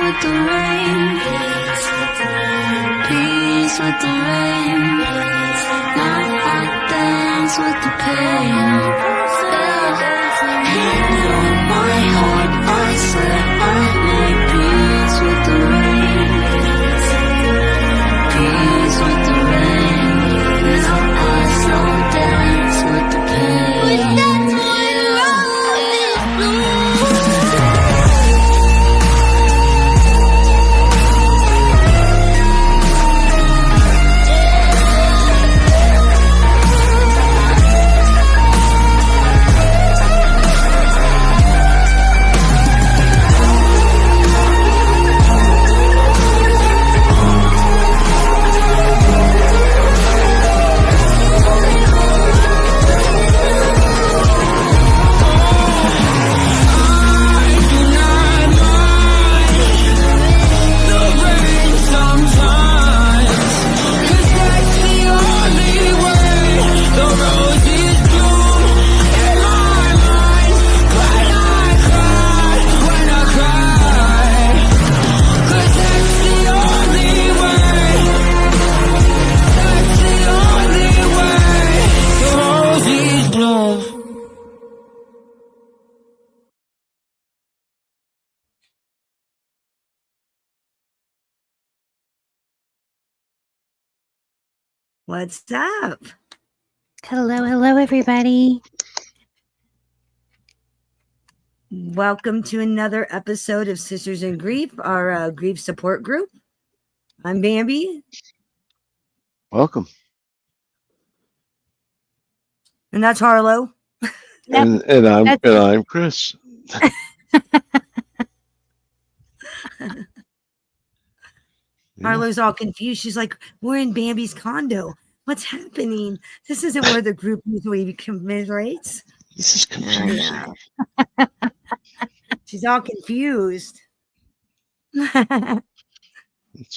with the rain. Peace with the rain. My heart dance with the pain. Hand on my heart, I swear I made peace with the rain. Peace with the rain. Now I slow dance with the pain. We dance when roses bloom. What's up? Hello, everybody. Welcome to another episode of Sisters in Grief, our grief support group. I'm Bambi. Welcome. And that's Harlow. And I'm Chris. Harlow's all confused. She's like, we're in Bambi's condo. What's happening? This isn't where the group usually commiserates. This is confusing. Yeah. She's all confused. That's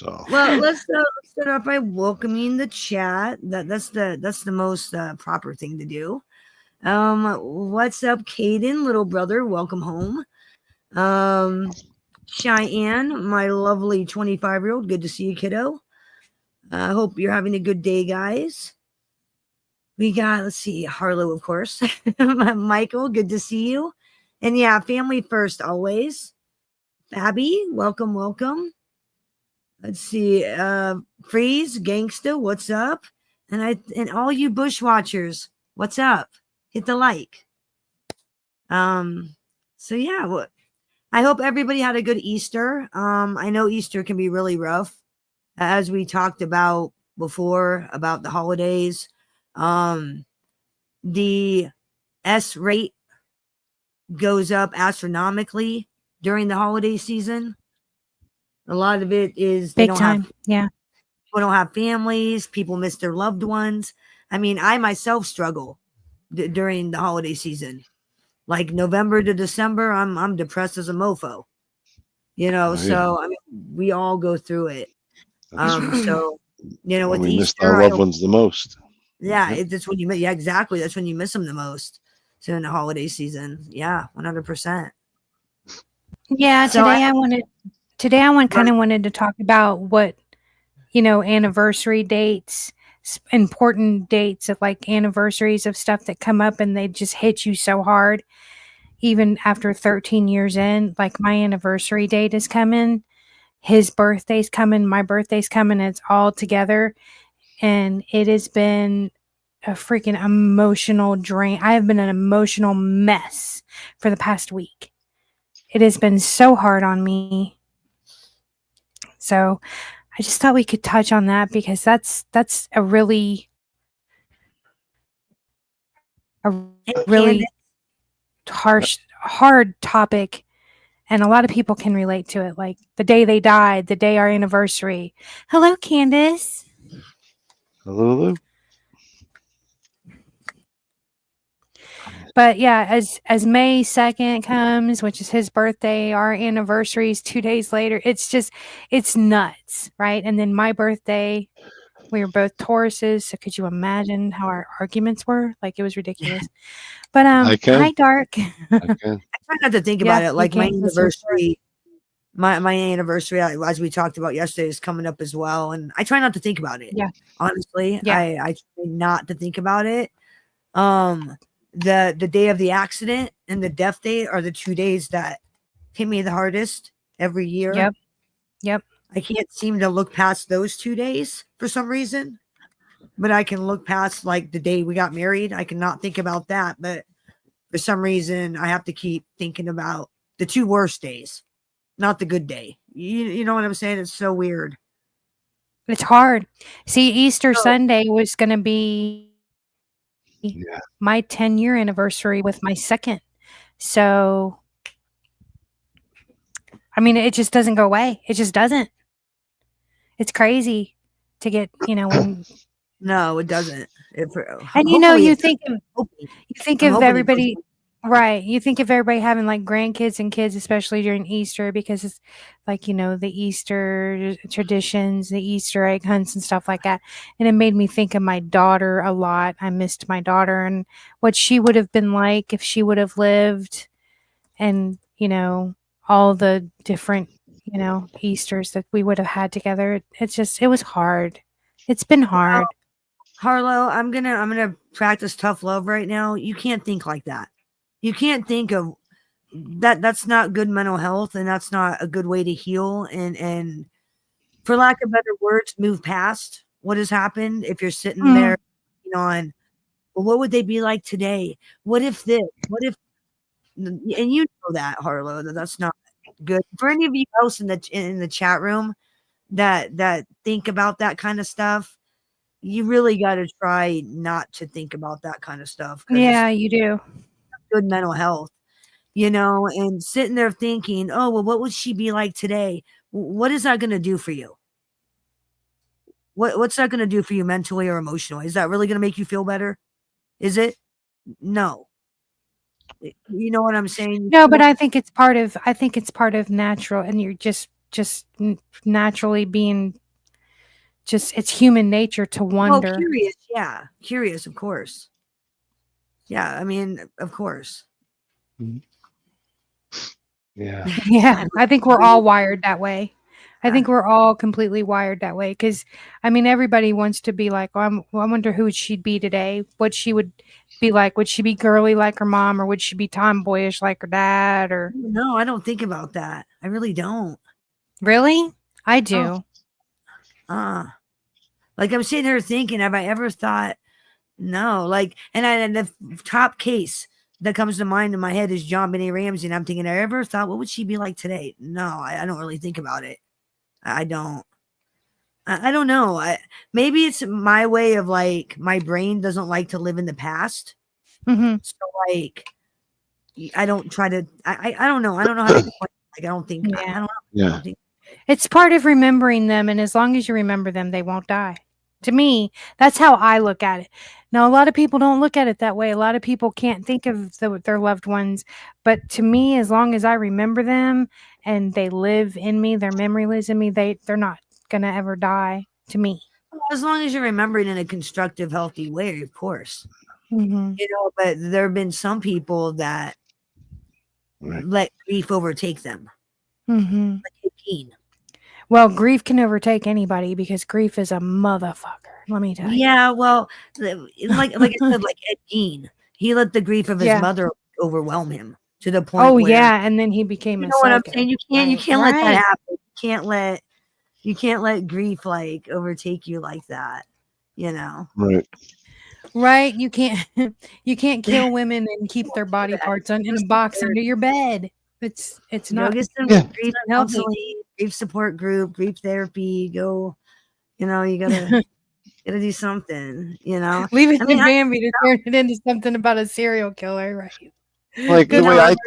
all. Well, let's start off by welcoming the chat. That's the most proper thing to do. What's up, Caden, little brother? Welcome home. Cheyenne, my lovely 25-year-old. Good to see you, kiddo. I hope you're having a good day, guys. We got, let's see, Harlow, of course. Michael, good to see you. And yeah, family first always. Abby, welcome. Let's see, Freeze, Gangsta, what's up? And all you Bushwatchers, what's up? Hit the like. So yeah, I hope everybody had a good Easter. I know Easter can be really rough, as we talked about before about the holidays. The S rate goes up astronomically during the holiday season. A lot of it is big time. Yeah. People don't have families. People miss their loved ones. I mean, I myself struggle during the holiday season. Like November to December, I'm depressed as a mofo. You know, Oh, yeah. so I mean, we all go through it. So you know, with we miss Easter, our loved ones the most. yeah, that's when yeah, exactly. That's when you miss them the most. So in the holiday season, yeah, 100%. Yeah. So Today I wanted to talk about what, anniversary dates, important dates of like anniversaries of stuff that come up and they just hit you so hard, even after 13 years in. Like my anniversary date is coming, his birthday's coming, my birthday's coming. It's all together, and it has been a freaking emotional drain. I have been an emotional mess for the past week. It has been so hard on me. So I just thought we could touch on that because that's a really hard topic, and a lot of people can relate to it. Like the day they died, the day our anniversary. Hello, Candace. Hello. But yeah, as May 2nd comes, which is his birthday, our anniversary is 2 days later. It's nuts, right? And then my birthday, we were both Tauruses, so could you imagine how our arguments were? Like, it was ridiculous. But I can. hi, Dark. I can. I try not to think about it. Like my anniversary my anniversary, as we talked about yesterday, is coming up as well, and I try not to think about it. Yeah. Honestly, Yeah. I try not to think about it. The day of the accident and the death date are the 2 days that hit me the hardest every year. Yep. Yep. I can't seem to look past those 2 days for some reason, but I can look past like the day we got married. I cannot think about that, but for some reason I have to keep thinking about the 2 worst days, not the good day. You know what I'm saying? It's so weird. It's hard. See, Easter So- Sunday was going to be Yeah. my 10-year anniversary with my second. So, I mean, it just doesn't go away. It just doesn't. It's crazy to get, when No, it doesn't. and Hopefully you it think doesn't. of you think I'm of hoping it everybody doesn't. right. You think of everybody having like grandkids and kids, especially during Easter, because it's like, the Easter traditions, the Easter egg hunts and stuff like that. And it made me think of my daughter a lot. I missed my daughter and what she would have been like if she would have lived, and, all the different, Easters that we would have had together. It was hard. It's been hard. Harlow, I'm gonna practice tough love right now. You can't think like that. You can't think of that. That's not good mental health, and that's not a good way to heal. And for lack of better words, move past what has happened. If you're sitting Mhm. there, on, well, what would they be like today? What if this? What if? And you know that, Harlow, that's not good. For any of you else in the chat room that think about that kind of stuff, you really got to try not to think about that kind of stuff, because Yeah, you do. it's good mental health, and sitting there thinking, oh, well, what would she be like today? What is that going to do for you? What's that going to do for you mentally or emotionally? Is that really going to make you feel better? Is it? No. You know what I'm saying? No, but I think it's part of natural, and you're just naturally being it's human nature to wonder. Curious. Yeah. Curious, of course. Yeah. I mean, of course. Yeah. Yeah, I think we're all wired that way. I think we're all completely wired that way because, I mean, everybody wants to be like, I wonder who she'd be today, what she would be like. Would she be girly like her mom, or would she be tomboyish like her dad? Or No, I don't think about that. I really don't. really, I do. Like I'm sitting here thinking, have I ever thought? No, like, and the top case that comes to mind in my head is John Benet Ramsey, and I'm thinking, I ever thought, what would she be like today? No, I don't really think about it. I don't. I don't know. Maybe it's my way of like my brain doesn't like to live in the past. Mhm. So like, I don't try to. I don't know. I don't know how to explain it. Like I don't think. I Yeah. don't know. I Yeah. don't think. It's part of remembering them, and as long as you remember them, they won't die. To me, that's how I look at it. Now, a lot of people don't look at it that way. A lot of people can't think of their loved ones, but to me, as long as I remember them and they live in me, their memory lives in me, they're not gonna ever die. To me, As long as you're remembering in a constructive, healthy way, of course. Mhm. But there have been some people that Right. let grief overtake them. Mhm. Like Keen. Well, grief can overtake anybody because grief is a motherfucker. Let me tell you. Yeah, well, like I said, like Ed Gein, he let the grief of his Yeah. mother overwhelm him to the point. Oh where, and then he became you a know what I'm psycho. saying? You can't let that Right. happen. You can't let grief like overtake you like that. Right. Right, you can't you can't kill women and keep their body parts in a box under your bed. It's Go not get some Yeah. grief not healthy. counseling, grief support group, grief therapy. Go, you gotta do something. Leave it I mean, to Bambi to turn it into something about a serial killer, right? Like the Good way luck.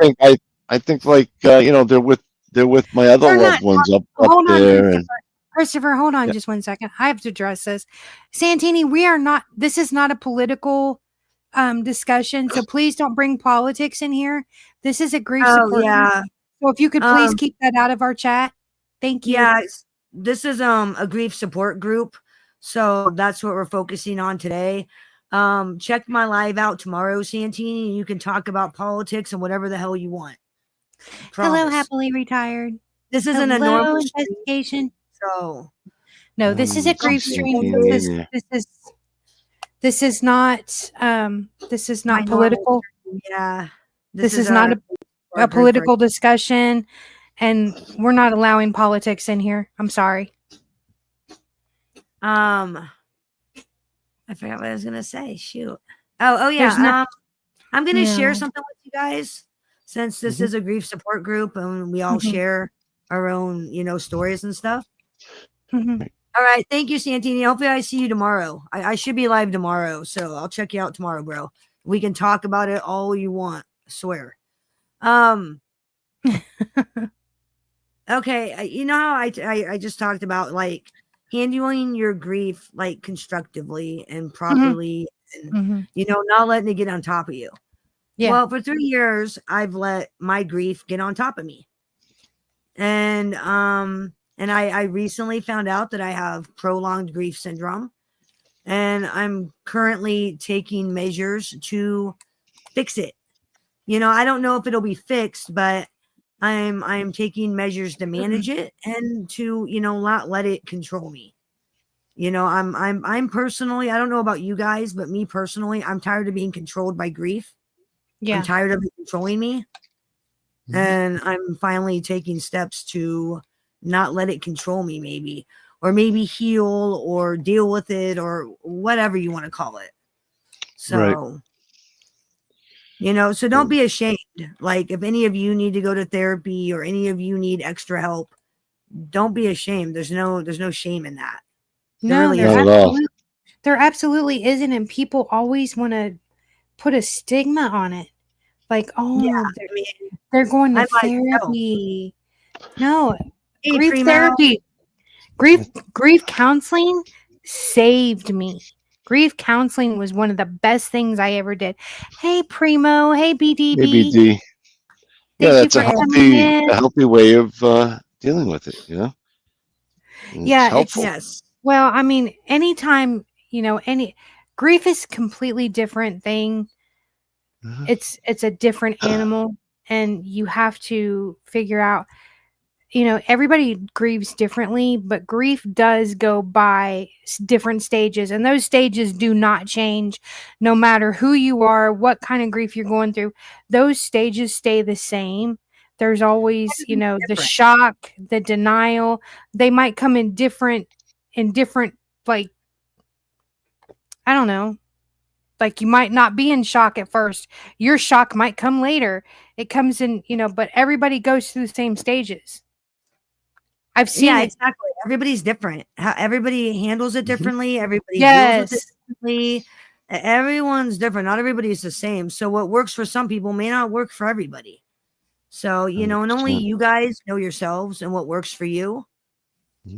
I think like they're with my other They're loved not- ones up Hold on, there, and Christopher, hold on Yeah. just 1 second. I have to address this. Santini, this is not a political discussion, so please don't bring politics in here. This is a grief support group. yeah. So if you could please keep that out of our chat. Thank you. Yeah, this is a grief support group, so that's what we're focusing on today. Check my live out tomorrow, Santini, and you can talk about politics and whatever the hell you want. Hello, Promise. happily retired. this isn't a Hello, normal stream, investigation. so No, this is a grief stream. This is not My normal political. yeah. This is not our a group political discussion, and we're not allowing politics in here. I'm sorry. I forgot what I was gonna say. Shoot. Oh yeah. There's not- I'm gonna share Yeah. something with you guys since this Mhm. is a grief support group and we all Mhm. share our own, stories and stuff. Mhm. All right. Thank you, Santini. Hopefully I see you tomorrow. I should be live tomorrow, so I'll check you out tomorrow, bro. We can talk about it all you want. I swear. Okay. You know how I just talked about like handling your grief like constructively and properly and Mhm. not letting it get on top of you. Yeah. Well, for 3 years, I've let my grief get on top of me. And I recently found out that I have prolonged grief syndrome. And I'm currently taking measures to fix it. I don't know if it'll be fixed, but I'm taking measures to manage it and to, not let it control me. I'm personally, I don't know about you guys, but me personally, I'm tired of being controlled by grief. Yeah. I'm tired of it controlling me. And I'm finally taking steps to not let it control me, or maybe heal or deal with it or whatever you want to call it. So, so don't be ashamed. Like if any of you need to go to therapy or any of you need extra help, don't be ashamed. There's no shame in that. No, really there isn't. Not at all. absolutely isn't, and people always want to put a stigma on it, like, oh, they're going to therapy. No, Hey, grief Primo. therapy, grief counseling saved me. Grief counseling was one of the best things I ever did. Hey, Primo. Hey, BDB. ABD. Yeah, Thank that's you a for coming in. healthy way of dealing with it. And Yeah, it's helpful. Yes. Well, I mean, anytime, grief is a completely different thing. Mhm. It's a different animal, and you have to figure out, everybody grieves differently, but grief does go by different stages, and those stages do not change no matter who you are, what kind of grief you're going through. Those stages stay the same. There's always, the shock, the denial. They might come in different, like, I don't know. Like you might not be in shock at first. Your shock might come later. It comes in, but everybody goes through the same stages. I've seen it. Exactly. Everybody's different. How everybody handles it differently. Everybody Yes. deals with it differently. Everyone's different. Not everybody's the same. So what works for some people may not work for everybody. So, and only 100%. you guys know yourselves and what works for you.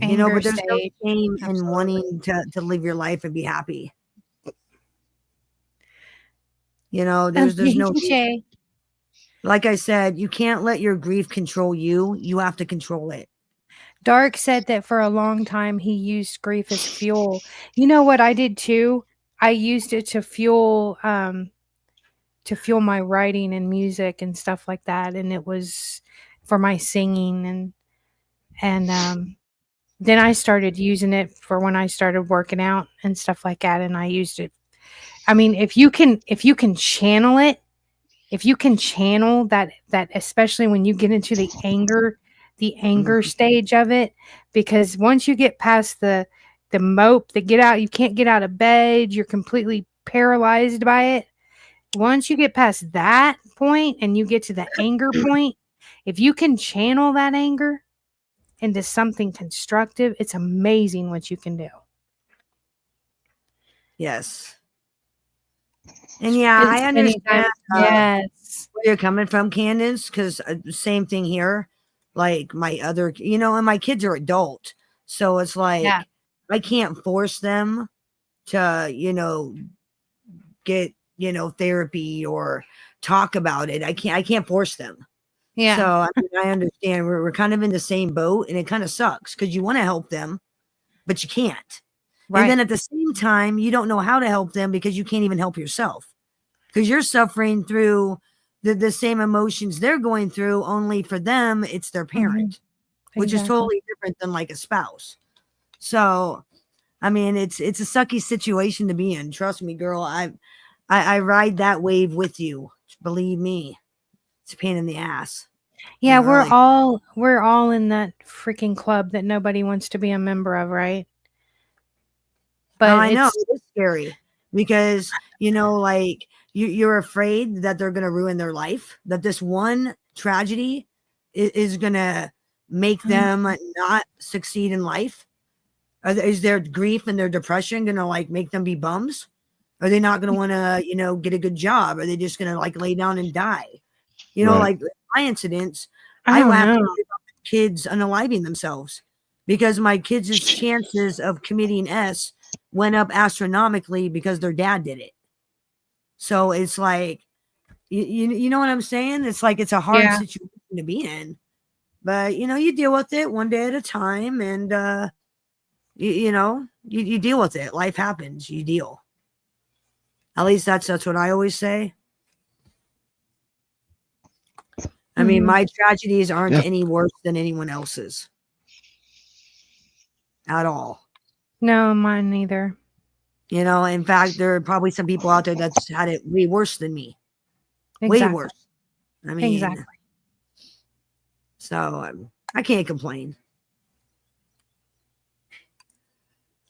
Anger But there's no stage. shame in Absolutely. wanting to live your life and be happy. There's no Jay. like I said, you can't let your grief control you. You have to control it. Dark said that for a long time he used grief as fuel. You know what I did too? I used it to fuel my writing and music and stuff like that, and it was for my singing, and then I started using it for when I started working out and stuff like that, and I used it. I mean, if you can channel it, if you can channel that especially when you get into the anger stage of it, because once you get past the mope, you can't get out of bed, you're completely paralyzed by it. Once you get past that point and you get to the anger point, if you can channel that anger into something constructive, it's amazing what you can do. Yes. And I understand yes, where you're coming from, Candace, because same thing here. Like my other, and my kids are adult. So it's like, I can't force them to, get, therapy or talk about it. I can't force them. Yeah. So I understand we're kind of in the same boat, and it kind of sucks because you want to help them, but you can't. Right. And then at the same time, you don't know how to help them because you can't even help yourself because you're suffering through the same emotions they're going through. Only for them, it's their parent. which is Exactly. totally different than like a spouse. So, I mean, it's a sucky situation to be in. Trust me, girl. I ride that wave with you. Believe me, it's a pain in the ass. Yeah, Really. we're all in that freaking club that nobody wants to be a member of, right? But I know it's it's scary because like you're afraid that they're gonna ruin their life. That this one tragedy is gonna make them not succeed in life. Is their grief and their depression gonna like make them be bums? Are they not gonna want to get a good job? Are they just gonna like lay down and die? Right. Like my incidents, I I don't have to know. worry about my kids unaliving themselves because my kids' chances of committing S went up astronomically because their dad did it. So it's like, you know what I'm saying? It's like it's a hard Yeah. situation to be in, but you deal with it one day at a time, and you deal with it. Life happens. You deal. At least that's what I always say. I mean, Mhm. my tragedies aren't Yeah. any worse than anyone else's at all. No, mine neither. In fact, there are probably some people out there that's had it way worse than me. Way Exactly. worse. I mean, Exactly. so I can't complain.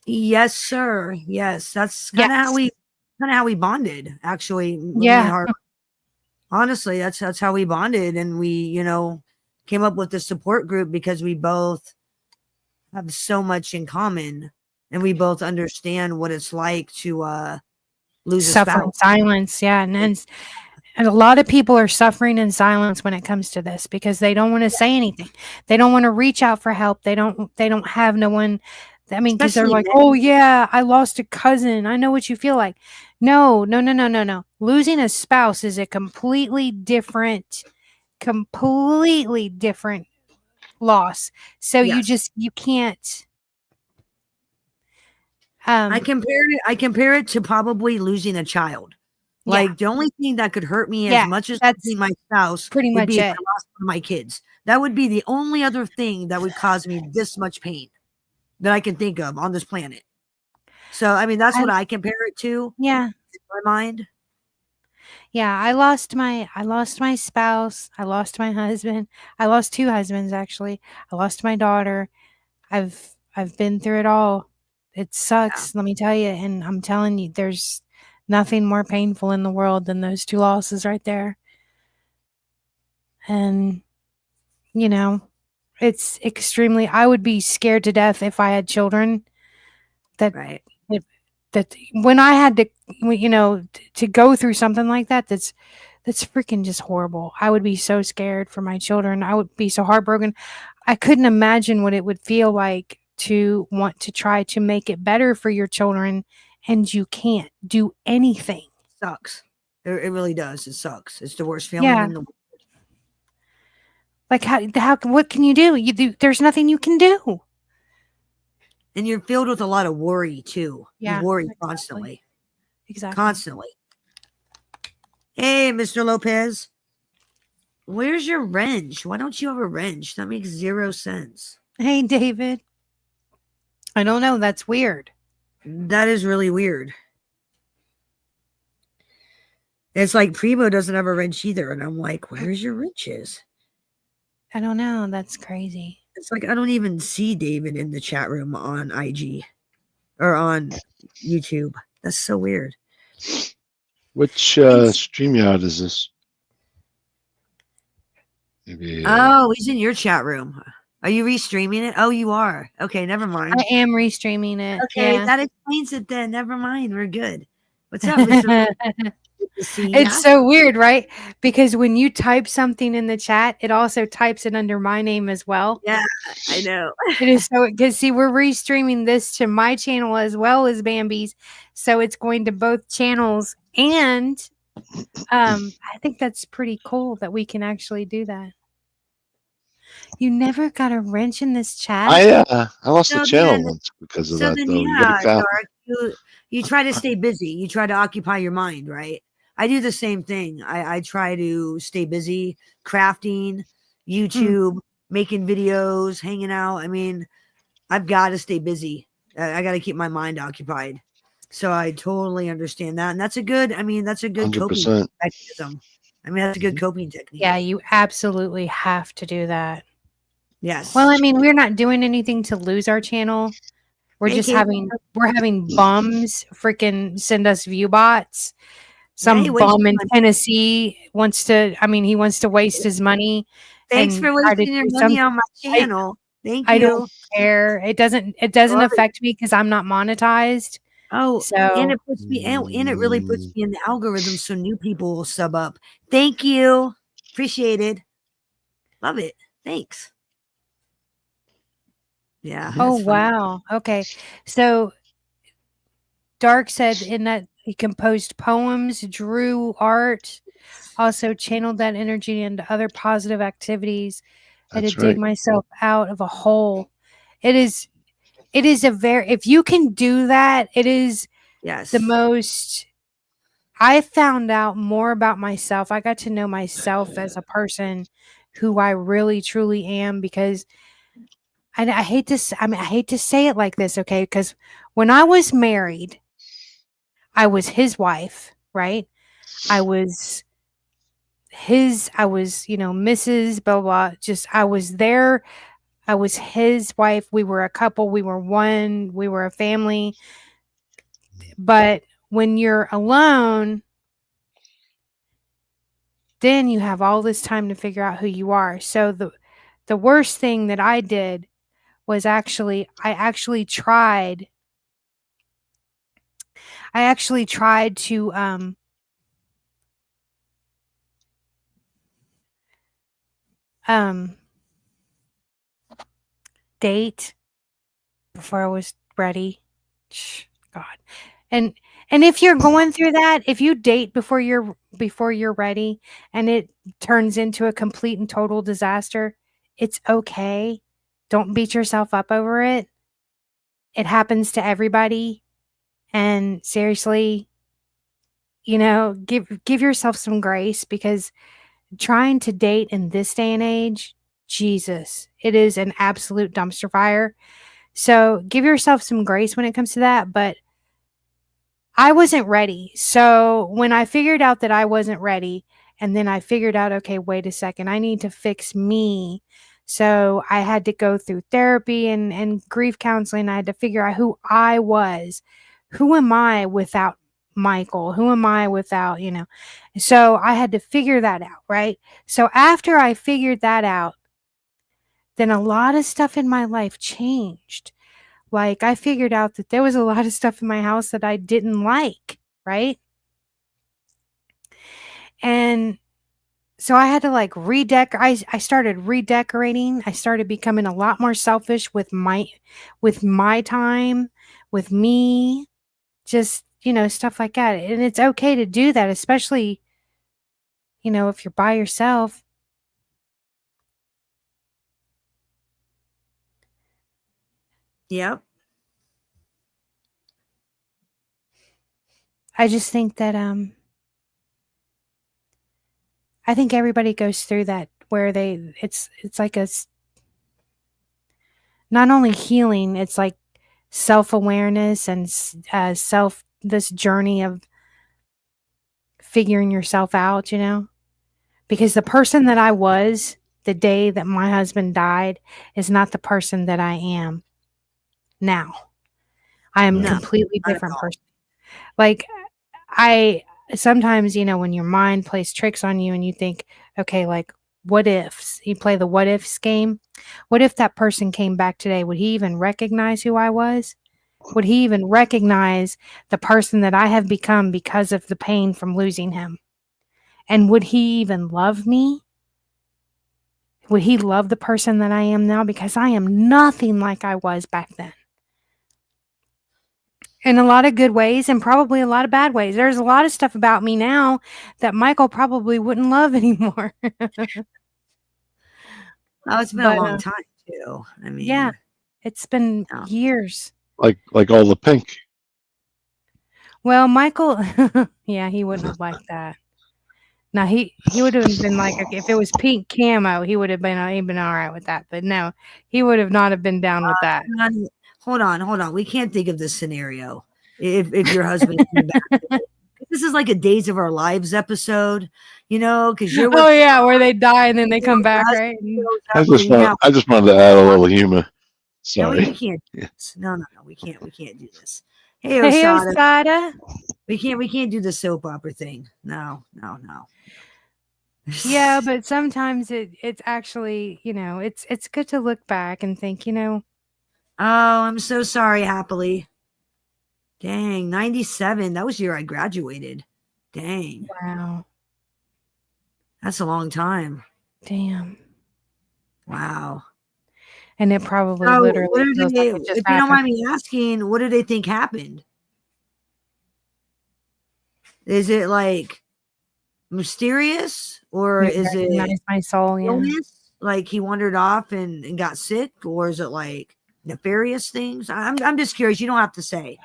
Yes, sir. Yes, that's kind of Yes. how we bonded. Actually, me Yeah. and Harper. Honestly, that's how we bonded, and we came up with the support group because we both have so much in common, and we both understand what it's like to lose a Suffer in spouse. silence. Yeah. And a lot of people are suffering in silence when it comes to this because they don't want to say anything. They don't want to reach out for help. They don't have no one. I mean, because they're Especially like, men. oh yeah, I lost a cousin. I know what you feel like. No. Losing a spouse is a completely different loss. So Yes. you can't. I compare it to probably losing a child. Yeah, Like the only thing that could hurt me as yeah, much as that's losing my spouse pretty would much be if it. I lost one of my kids. That would be the only other thing that would cause me this much pain that I can think of on this planet. So I mean that's I, what I compare it to yeah, in my mind. yeah. I lost my spouse. I lost my husband. I lost two husbands actually. I lost my daughter. I've been through it all. It Yeah. sucks, let me tell you. And I'm telling you, there's nothing more painful in the world than those two losses right there. And you know, it's extremely. I would be scared to death if I had children. That Right. that when I had to, to go through something like that, that's freaking just horrible. I would be so scared for my children. I would be so heartbroken. I couldn't imagine what it would feel like to want to try to make it better for your children and you can't do anything. Sucks. It really does. It sucks. It's the worst feeling Yeah. in the world. Like what can you do? There's nothing you can do. And you're filled with a lot of worry too. Yeah, You worry exactly. constantly. Exactly. Constantly. Hey, Mr. Lopez. Where's your wrench? Why don't you have a wrench? That makes 0 sense. Hey, David. I don't know. That's weird. That is really weird. It's like Primo doesn't have a wrench either. And I'm like, where's your wrenches? I don't know. That's crazy. It's like I don't even see David in the chat room on IG or on YouTube. That's so weird. Which StreamYard is this? Maybe. Oh, he's in your chat room. Are you restreaming it? Oh, you are. Okay, never mind. I am restreaming it. Okay, Yeah. that explains it then. Never mind. We're good. What's up, Mr. Good to see ya. It's so weird, right? Because when you type something in the chat, it also types it under my name as well. Yeah, I know. It is so because see, we're restreaming this to my channel as well as Bambi's, so it's going to both channels. And I think that's pretty cool that we can actually do that. You never got a wrench in this chat? I lost So the channel then- once because of So that then, though. You yeah, gotta count. Dark, you try to stay busy. You try to occupy your mind, right? I do the same thing. I try to stay busy, crafting, YouTube, making videos, hanging out. I mean, I've got to stay busy. I got to keep my mind occupied. So I totally understand that. And that's a good coping 100%. mechanism. I mean, that's a good coping technique. Yeah, you absolutely have to do that. Yes. Well, I mean, we're not doing anything to lose our channel. We're Hey, just Kate. we're having bums freaking send us view bots. Some Hey, what is bum in your- Tennessee wants to waste his money. Thanks and for try to wasting your do money something. on my channel. Thank I you. don't care. It doesn't Love it. affect me because I'm not monetized. Oh, So and it puts me and it really puts me in the algorithm so new people will sub up. Thank you. Appreciate it. Love it. Thanks. Yeah. oh that's fun. wow. Okay. So Dark said in that he composed poems, drew art, also channeled that energy into other positive activities. I had That's to dig right. myself out of a hole. It is a very, if you can do that, it is Yes. the most. I found out more about myself. I got to know myself as a person, who I really truly am, because I hate to I hate to say it like this, okay? Because when I was married, I was his wife, right? I was Mrs. blah blah. Just I was there. I was his wife. We were a couple. We were one. We were a family. But when you're alone, then you have all this time to figure out who you are. So the worst thing that I did was I actually tried to date before I was ready. God. And if you're going through that, if you date before you're ready and it turns into a complete and total disaster, it's okay. Don't beat yourself up over it. It happens to everybody. And seriously, give yourself some grace, because trying to date in this day and age, Jesus, it is an absolute dumpster fire. So give yourself some grace when it comes to that. But I wasn't ready. So when I figured out that I wasn't ready, and then I figured out, okay, wait a second, I need to fix me. So I had to go through therapy and grief counseling. I had to figure out who I was. Who am I without Michael? Who am I without, So I had to figure that out, right? So after I figured that out, then a lot of stuff in my life changed. Like, I figured out that there was a lot of stuff in my house that I didn't like, right? And so I had to like I started redecorating. I started becoming a lot more selfish with my time, with me, just, stuff like that. And it's okay to do that, especially, if you're by yourself. Yep. I just think that I think everybody goes through that, where it's like not only healing, it's like self-awareness and this journey of figuring yourself out, because the person that I was the day that my husband died is not the person that I am now. I am a No, completely not at different all. person. Like, I sometimes, when your mind plays tricks on you and you think, okay, like, what ifs? You play the what ifs game. What if that person came back today? Would he even recognize who I was? Would he even recognize the person that I have become because of the pain from losing him? And would he even love me? Would he love the person that I am now? Because I am nothing like I was back then. In a lot of good ways and probably a lot of bad ways. There's a lot of stuff about me now that Michael probably wouldn't love anymore. Oh, it's been But, a long time too. I mean, yeah, it's been Yeah. years. Like all the pink. Well, Michael, yeah, he wouldn't have liked that. Now he would have been like, okay, if it was pink camo, he would have been all right with that. But no, he would have not have been down with that. Hold on. We can't think of this scenario. If your husband came back. This is like a Days of Our Lives episode, because you're Oh yeah, where they die and then they come back, right? I just wanted to add a little humor. No, we Sorry. can't do this. No, we can't do this. Hey, Hey, Osada. Osada. We can't do the soap opera thing. No. Yeah, but sometimes it's actually, it's good to look back and think, Oh, I'm so sorry, Happily. Dang, 97. That was the year I graduated. Dang. wow, That's a long time. damn. Wow. And it probably So, literally what do feels they, like it if just you don't happened. mind me asking, what do they think happened? Is it like mysterious, or Maybe is it recognize my soul, yeah. illness? Like he wandered off and got sick, or is it like nefarious things? I'm just curious. You don't have to say.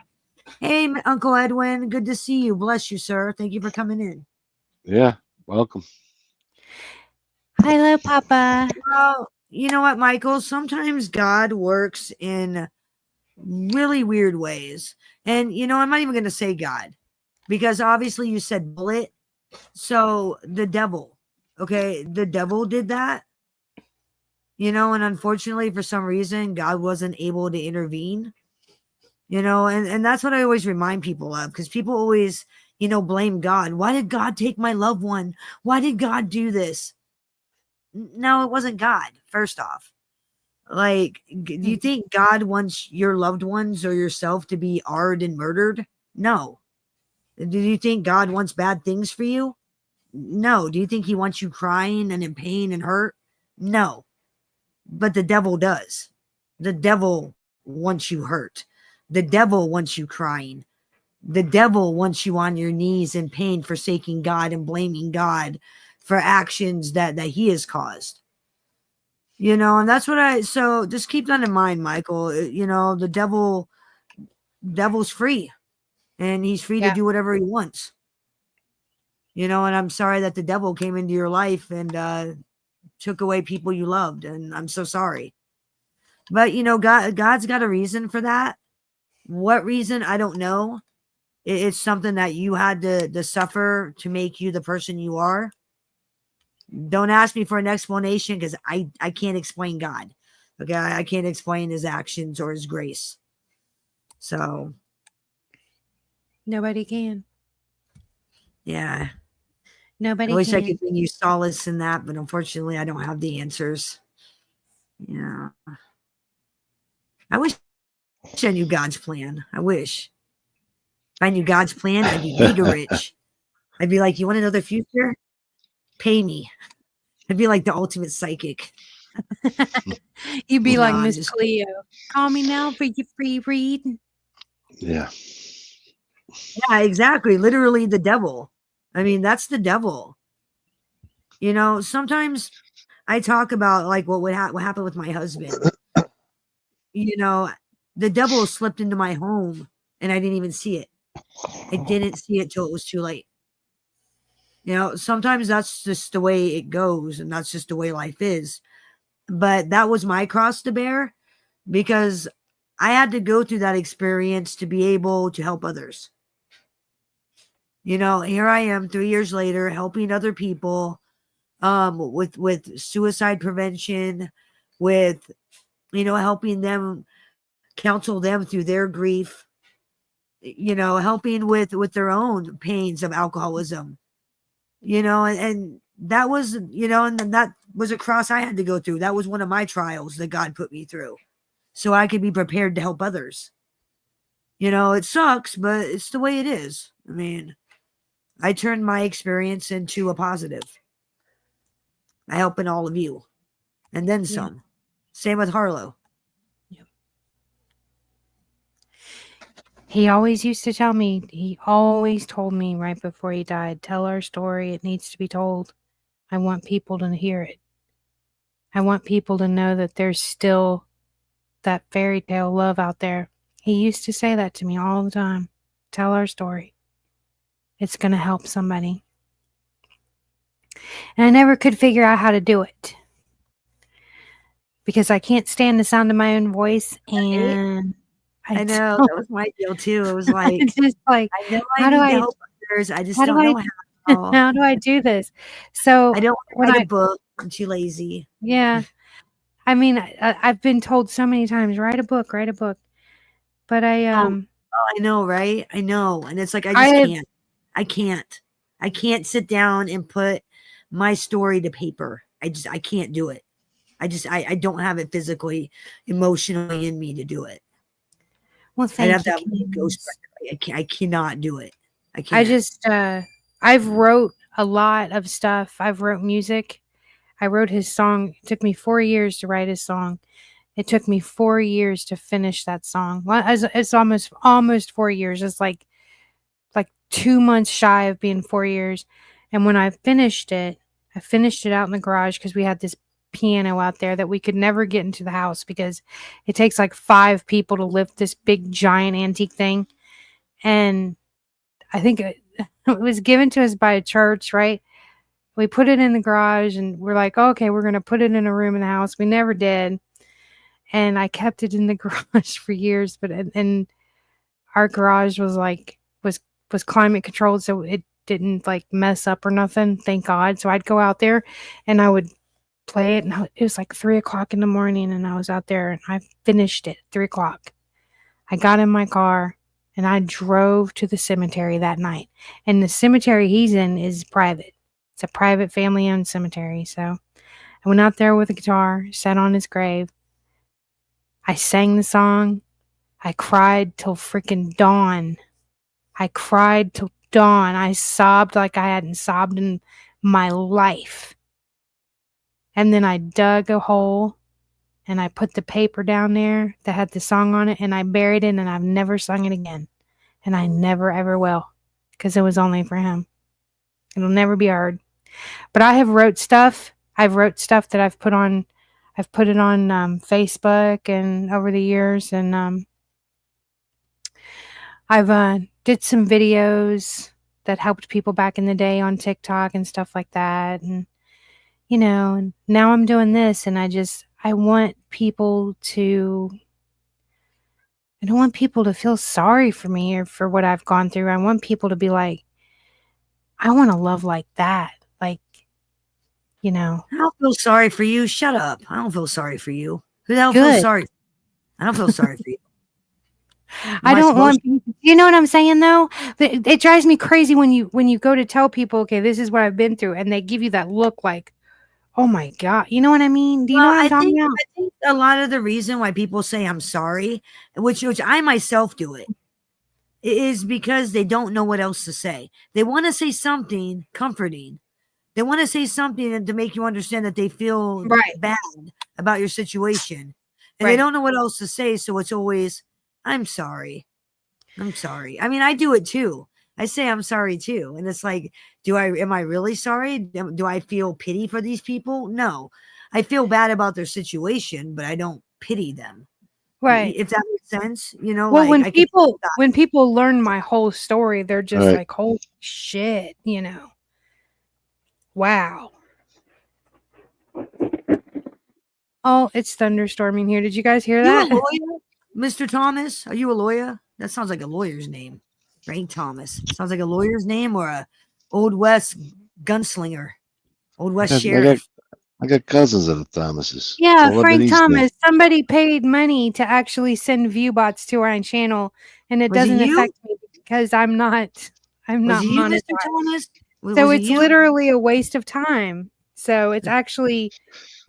Hey, Uncle Edwin, good to see you. Bless you, sir. Thank you for coming in. Yeah. Welcome. Hello, Papa. Well, you know what, Michael? Sometimes God works in really weird ways. And, I'm not even going to say God, because obviously you said bullet. So the devil, okay? The devil did that, and unfortunately, for some reason, God wasn't able to intervene, and that's what I always remind people of, because people always, blame God. Why did God take my loved one? Why did God do this? No, it wasn't God, first off. Like, do you think God wants your loved ones or yourself to be arred and murdered? No. Do you think God wants bad things for you? No. Do you think he wants you crying and in pain and hurt? No. But the devil does. The devil wants you hurt. The devil wants you crying. The devil wants you on your knees in pain, forsaking God and blaming God for actions that he has caused. And that's what so just keep that in mind, Michael. The devil's free, and he's free to do whatever he wants. And I'm sorry that the devil came into your life and took away people you loved, and I'm so sorry. But God's got a reason for that. What reason? I don't know. It's something that you had to suffer to make you the person you are. Don't ask me for an explanation, because I can't explain God. Okay, I can't explain his actions or his grace. So Nobody can. yeah, Nobody I wish I can. could bring you solace in that, but unfortunately, I don't have the answers. Yeah, I wish I knew God's plan. I wish. If I knew God's plan, I'd be mega rich. I'd be like, you want to know the future? Pay me. I'd be like the ultimate psychic. You'd be No, like I'm Miss just- Cleo. Call me now for your free read. Yeah. Yeah, exactly. Literally the devil. I mean, that's the devil. Sometimes I talk about like what happened with my husband. The devil slipped into my home and I didn't even see it. I didn't see it till it was too late. Sometimes that's just the way it goes, and that's just the way life is. But that was my cross to bear, because I had to go through that experience to be able to help others. Here I am 3 years later helping other people with suicide prevention, with helping them, counsel them through their grief, helping with their own pains of alcoholism. And that was, and then that was a cross I had to go through. That was one of my trials that God put me through, so I could be prepared to help others. It sucks, but it's the way it is. I mean, I turned my experience into a positive. I helping all of you, and then some. Same with Harlow. He always used to tell me, he always told me right before he died, tell our story. It needs to be told. I want people to hear it. I want people to know that there's still that fairy tale love out there. He used to say that to me all the time. Tell our story. It's going to help somebody. And I never could figure out how to do it because I can't stand the sound of my own voice. And I know don't- that was my deal too. It was like, it's just like, I know I how do need to I, help others. I just how do don't I, know how. how do I do this? So I don't when want to I, write a book. I'm too lazy. yeah, I mean, I've been told so many times, write a book, write a book. But Oh, I know, right? I know. And it's like, I I just have, can't. I can't sit down and put my story to paper. I can't do it. I don't have it physically, emotionally in me to do it. well, I'd have thank to you, have like a Candace. ghostwriter. I cannot do it. I I can't. just, I've wrote a lot of stuff. I've wrote music. I wrote his song. It took me 4 years to write his song. It took me 4 years to finish that song. Well, it's almost 4 years. It's like 2 months shy of being 4 years. And when I finished it out in the garage because we had this piano out there that we could never get into the house because it takes like 5 people to lift this big giant antique thing. And I think it was given to us by a church, right? We put it in the garage and we're like, okay, we're going to put it in a room in the house. We never did. And I kept it in the garage for years, but and our garage was like was climate controlled, so it didn't like mess up or nothing, thank God. So I'd go out there and I would play it, and it was like 3 o'clock in the morning, and I was out there and I finished it 3 o'clock. I got in my car and I drove to the cemetery that night. And the cemetery he's in is private. It's a private family owned cemetery. So I went out there with a guitar, sat on his grave. I sang the song. I cried till freaking dawn. I cried till dawn. I sobbed like I hadn't sobbed in my life. And then I dug a hole and I put the paper down there that had the song on it and I buried it, and I've never sung it again. And I never ever will because it was only for him. It'll never be heard. But I have wrote stuff. I've wrote stuff that I've put it on Facebook and over the years, and I've did some videos that helped people back in the day on TikTok and stuff like that. And, and now I'm doing this, and I want people to, I don't want people to feel sorry for me or for what I've gone through. I want people to be like, I want to love like that. Like, I don't feel sorry for you. Shut up. I don't feel sorry for you. Who the hell Good. feels sorry? I don't feel sorry for you. I don't want, you know what I'm saying though? It drives me crazy when you go to tell people, okay, this is what I've been through, and they give you that look like, oh my God, you know what I mean? Do you know what I'm talking about? I think a lot of the reason why people say I'm sorry, which I myself do it, is because they don't know what else to say. They want to say something comforting. They want to say something to make you understand that they feel Right. bad about your situation. And Right. they don't know what else to say. So it's always, I'm sorry. I'm sorry. I mean, I do it too. I say I'm sorry too. And it's like, am I really sorry? Do I feel pity for these people? No. I feel bad about their situation, but I don't pity them. Right. If that makes sense, Well, like when people learn my whole story, they're just Right. like, holy shit, Wow. Oh, it's thunderstorming here. Did you guys hear you that? a lawyer, Mr. Thomas? Are you a lawyer? That sounds like a lawyer's name. Frank Thomas. Sounds like a lawyer's name or a Old West gunslinger. Old West sheriff. I got cousins of the Thomases. Yeah, All Frank Lebanese Thomas. names. Somebody paid money to actually send view bots to our channel, and it Was it doesn't you? affect me because I'm not Was it you, monetized. Mr. Thomas? So Was it it's you? literally a waste of time. So it's actually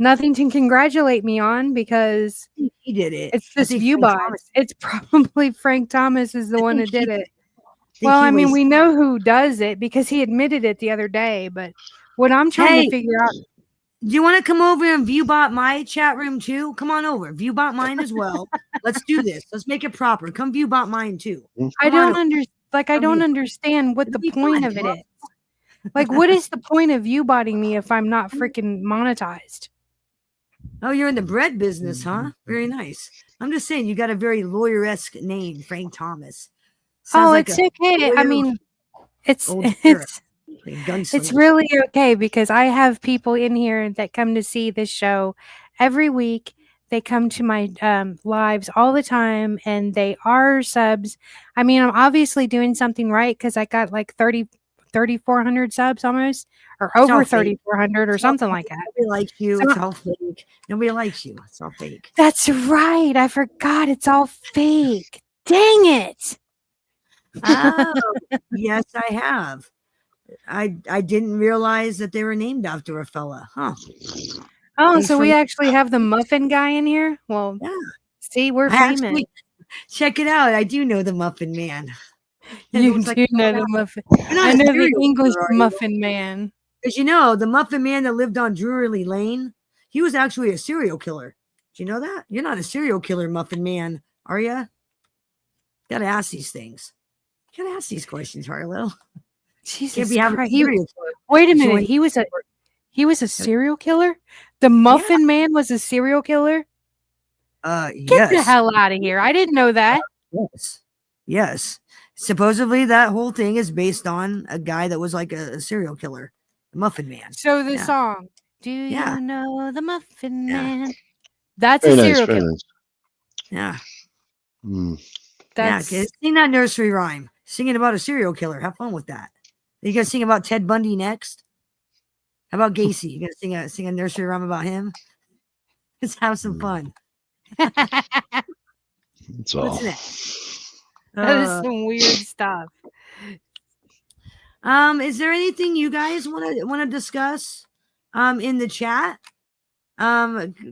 nothing to congratulate me on because He did it. it's I this think view Frank bot. Thomas- It's probably Frank Thomas is the I one think that did he- it. think Well, he I mean, was- we know who does it because he admitted it the other day. But what I'm trying Hey. to figure out, Do you want to come over and viewbot my chat room too? Come on over. Viewbot mine as well. Let's do this. Let's make it proper. Come viewbot mine too. I Come on don't over. I don't understand what It'll the be point fun, of it dog. is. Like, what is the point of you botting me if I'm not freaking monetized? Oh, you're in the bread business, huh? Very nice. I'm just saying you got a very lawyer-esque name, Frank Thomas. Sounds Oh, like it's a okay. I lawyer- mean, it's old sheriff. Like a gunslinger. It's really okay because I have people in here that come to see this show every week. They come to my lives all the time and they are subs. I mean, I'm obviously doing something right because I got like 3,400 subs almost, or It's all over fake. 3,400 or It's all something fake. like that. Nobody likes you. So- It's all fake. Nobody likes you. It's all fake. That's right. I forgot it's all fake. Dang it. Oh, yes, I have. I didn't realize that they were named after a fella. Huh. Oh, Thanks so for we letting actually have the muffin guy in here? Well, Yeah. see, we're I famous. actually, check it out. I do know the Muffin Man. It You looks like do a know guy. the muffin. You're not I a know the serial English killer, are you? muffin man. Because you know, the Muffin Man that lived on Drury Lane, he was actually a serial killer. Do you know that? You're not a serial killer, Muffin Man, are you? Gotta ask these things. Gotta ask these questions, Harlow. Can't Jesus be having a Christ. serial killer. Wait a join minute. He was a serial killer? The muffin man was a serial killer? Get the Yes. hell out of here. I didn't know that. Yes. Yes. Supposedly that whole thing is based on a guy that was like a serial killer, the Muffin Man. So the Yeah. song, Do Yeah. You Know the Muffin Yeah. Man? That's Very a nice. serial Very killer. nice. Yeah. Mm. That's Yeah. Sing that nursery rhyme. Singing about a serial killer. Have fun with that. You gonna sing about Ted Bundy next? How about Gacy? You gonna sing a nursery rhyme about him? Let's have some fun. That's all. What's next? that is some weird stuff. Is there anything you guys want to discuss in the chat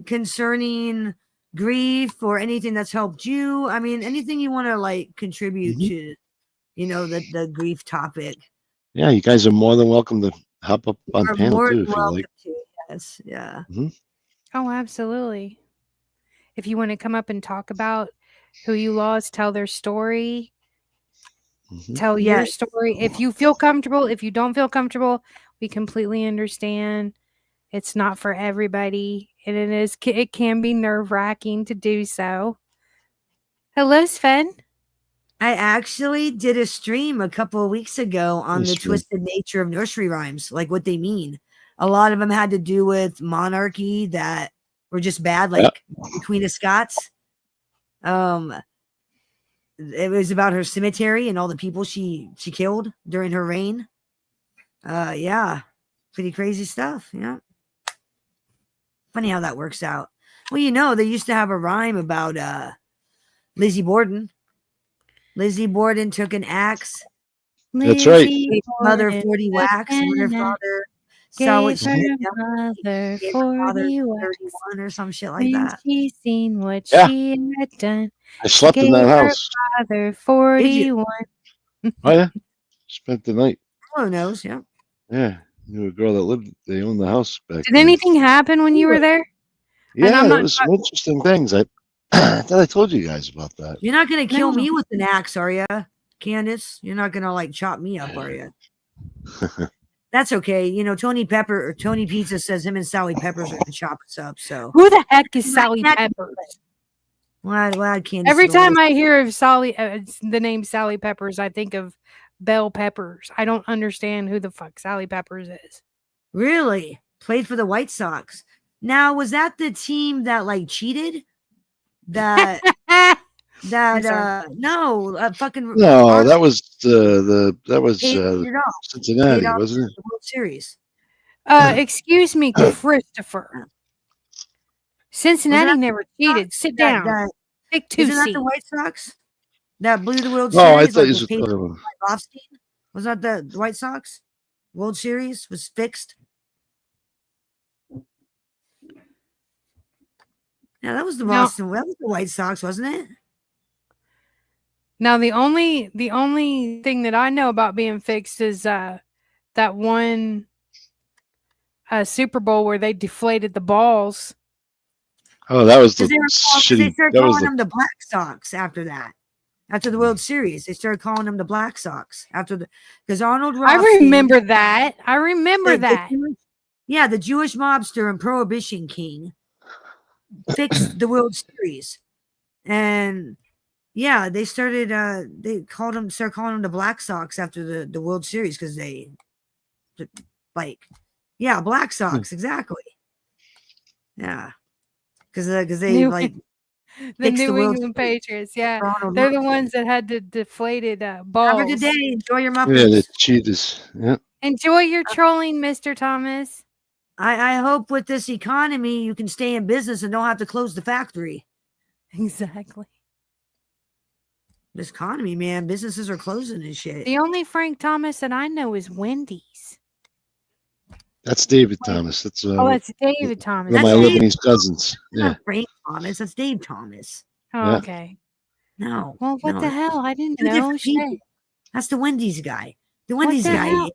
concerning grief or anything that's helped you? I mean, anything you want to like contribute Mhm. to, you know, the grief topic. Yeah, you guys are more than welcome to hop up on You're panel more too than if you welcome like. to. Yes, yeah. Oh, absolutely. If you want to come up and talk about who you lost, tell their story, Mhm. tell your Yes. story. If you feel comfortable, if you don't feel comfortable, we completely understand. It's not for everybody, and it can be nerve-wracking to do so. Hello, Sven. I actually did a stream a couple of weeks ago on Nice the stream. twisted nature of nursery rhymes, like what they mean. A lot of them had to do with monarchy that were just bad, like the Queen of Scots. It was about her cemetery and all the people she killed during her reign. Yeah, pretty crazy stuff. Yeah, funny how that works out. Well, you know, they used to have a rhyme about Lizzie Borden. Lizzie Borden took an axe, That's right. gave her mother Borden 40 whacks, and when her took an father saw what gave she her had done, mother gave her father 40 whacks. 31 or some shit like When that. she seen what Yeah. she had done, I slept in that gave her house. father Did 41. Oh yeah. Spent the night. Who knows? Yeah. Yeah. Knew a girl that lived. They owned the house back. Did then. anything happen when you were there? Yeah, I'm there not was some interesting things. I thought I told you guys about that. You're not gonna kill No. me with an axe, are you, Candace? You're not gonna like chop me up, are you? That's okay. You know, Tony Pizza says him and Sally Peppers are gonna chop us up. So Who the heck is Sally Not- Peppers? glad Candace. Every is on time this. I hear of the name Sally Peppers, I think of Bell Peppers. I don't understand who the fuck Sally Peppers is. Really played for the White Sox. Now, was that the team that like cheated? That sorry. no, fucking No, that was that was paid it off, Cincinnati, paid off wasn't it? the World Series. Excuse me, Christopher. Cincinnati that never cheated. Sit down. Take two Isn't that seats. the White Sox that blew the World No, I Series? thought like you was was paid talking for about. by Rothstein? Was that the White Sox? World Series was fixed. Yeah, that was the No. Boston. That was the White Sox, wasn't it? Now the only thing that I know about being fixed is that one Super Bowl where they deflated the balls. Oh, that was the Because they shitty. started That was calling the them the Black Sox after that. After the World Series, they started calling them the Black Sox after the because Arnold I Rothstein. remember that. I remember that. Yeah, the Jewish mobster and Prohibition King fixed the World Series, and yeah, they started. They started calling them the Black Sox after the World Series because they Like, yeah, Black Sox, exactly. Yeah, because they New- like The fixed the New World England Series. Patriots. Yeah. Toronto They're the Blue ones Jays. that had the deflated Have balls. a good day. Enjoy your Yeah, muffins. the cheetahs. Yeah. Enjoy your trolling, Mr. Thomas. I hope with this economy you can stay in business and don't have to close the factory. Exactly. This economy, man, businesses are closing and shit. The only Frank Thomas that I know is Wendy's. That's David Thomas. That's Oh, that's David Thomas. one of my That's Dave. Lebanese cousins. That's Yeah. not Frank Thomas. That's Dave Thomas. Oh, Yeah. okay. No. Well, what no, the hell? I didn't two know. different people. Shit. That's the Wendy's guy. The What Wendy's the guy. hell?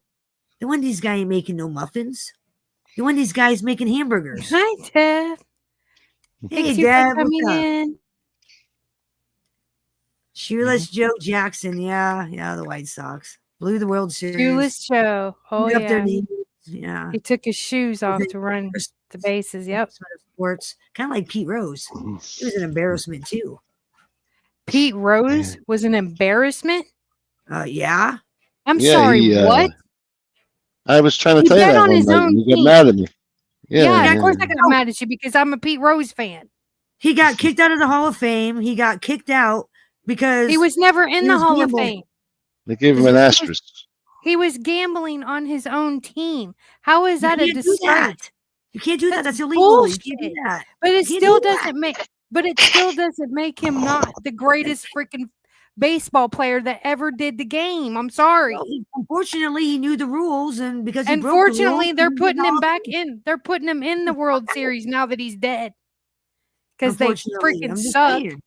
The Wendy's guy ain't making no muffins. The Wendy's guy is making hamburgers. Hi, Deb. Hey, Thank you Dad, for coming what's up? in. Shoeless Joe Jackson. Yeah, the White Sox blew the World Series. Shoeless Joe. Oh, Beat up their yeah. knees. Yeah. He took his shoes off to run First the bases. Yep. Sports, kind of like Pete Rose. He was an embarrassment too. Pete Rose was an embarrassment. Yeah. I'm Yeah, sorry. he, What? I was trying to He tell you bet that on one his night. own and You got team. mad at me. Yeah, of course I yeah. got mad at you because I'm a Pete Rose fan. He got kicked out of the Hall of Fame. He got kicked out because He was never in He the was Hall gambling. of Fame. They gave him an asterisk. He was gambling on his own team. How is you that a can't do disgrace? that. You can't do that. That's That's illegal. You can't do bullshit. that. But it You can't still do that. doesn't make. But it still doesn't make him not the greatest freaking baseball player that ever did the game. I'm sorry. Well, unfortunately, he knew the rules, and because he broke the Unfortunately, rules, they're he putting got him off. back in. They're putting him in the World Series now that he's dead. Because they Unfortunately, freaking I'm just suck. saying.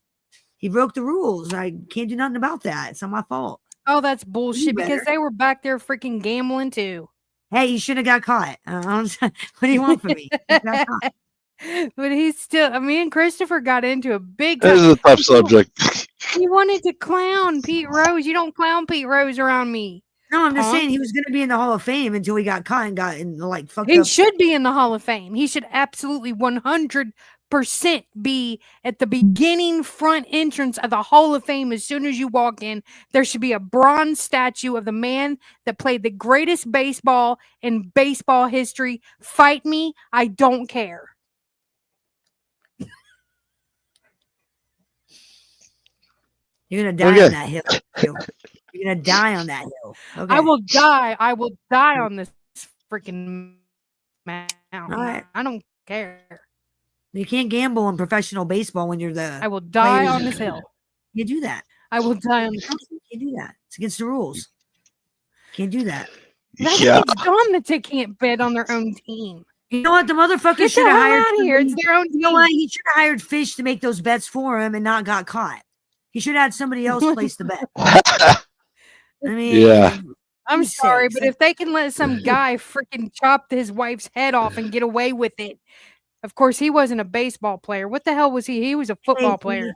He broke the rules. I can't do nothing about that. It's not my fault. Oh, that's bullshit. Because better. they were back there freaking gambling too. Hey, you should have got caught. What do you want from me? You got caught. But he's still. Me and Christopher got into a big This time. is a tough subject. He wanted to clown Pete Rose. You don't clown Pete Rose around me. No, I'm just Huh? saying he was going to be in the Hall of Fame until he got caught and got in like fucked He up. should be in the Hall of Fame. He should absolutely 100% be at the beginning front entrance of the Hall of Fame. As soon as you walk in, there should be a bronze statue of the man that played the greatest baseball in baseball history. Fight me. I don't care. You're going to die Okay. on that hill. too. You're going to die on that hill. Okay. I will die. I will die on this freaking mountain. right. I don't care. You can't gamble in professional baseball when you're the. I will die players. on this hill. You do that. I will die on You can't do that. It's against the rules. Can't do that. That's Yeah. it's dumb that they can't bet on their own team. You know what? The motherfucker Get the should hell have hired. out of here. It's somebody- their own You know team. what? He should have hired Fish to make those bets for him and not got caught. He should have had somebody else place the bet. I mean, Yeah. I'm Who's sorry, sakes? but if they can let some guy freaking chop his wife's head off and get away with it, of course he wasn't a baseball player. What the hell was he? He was a football player.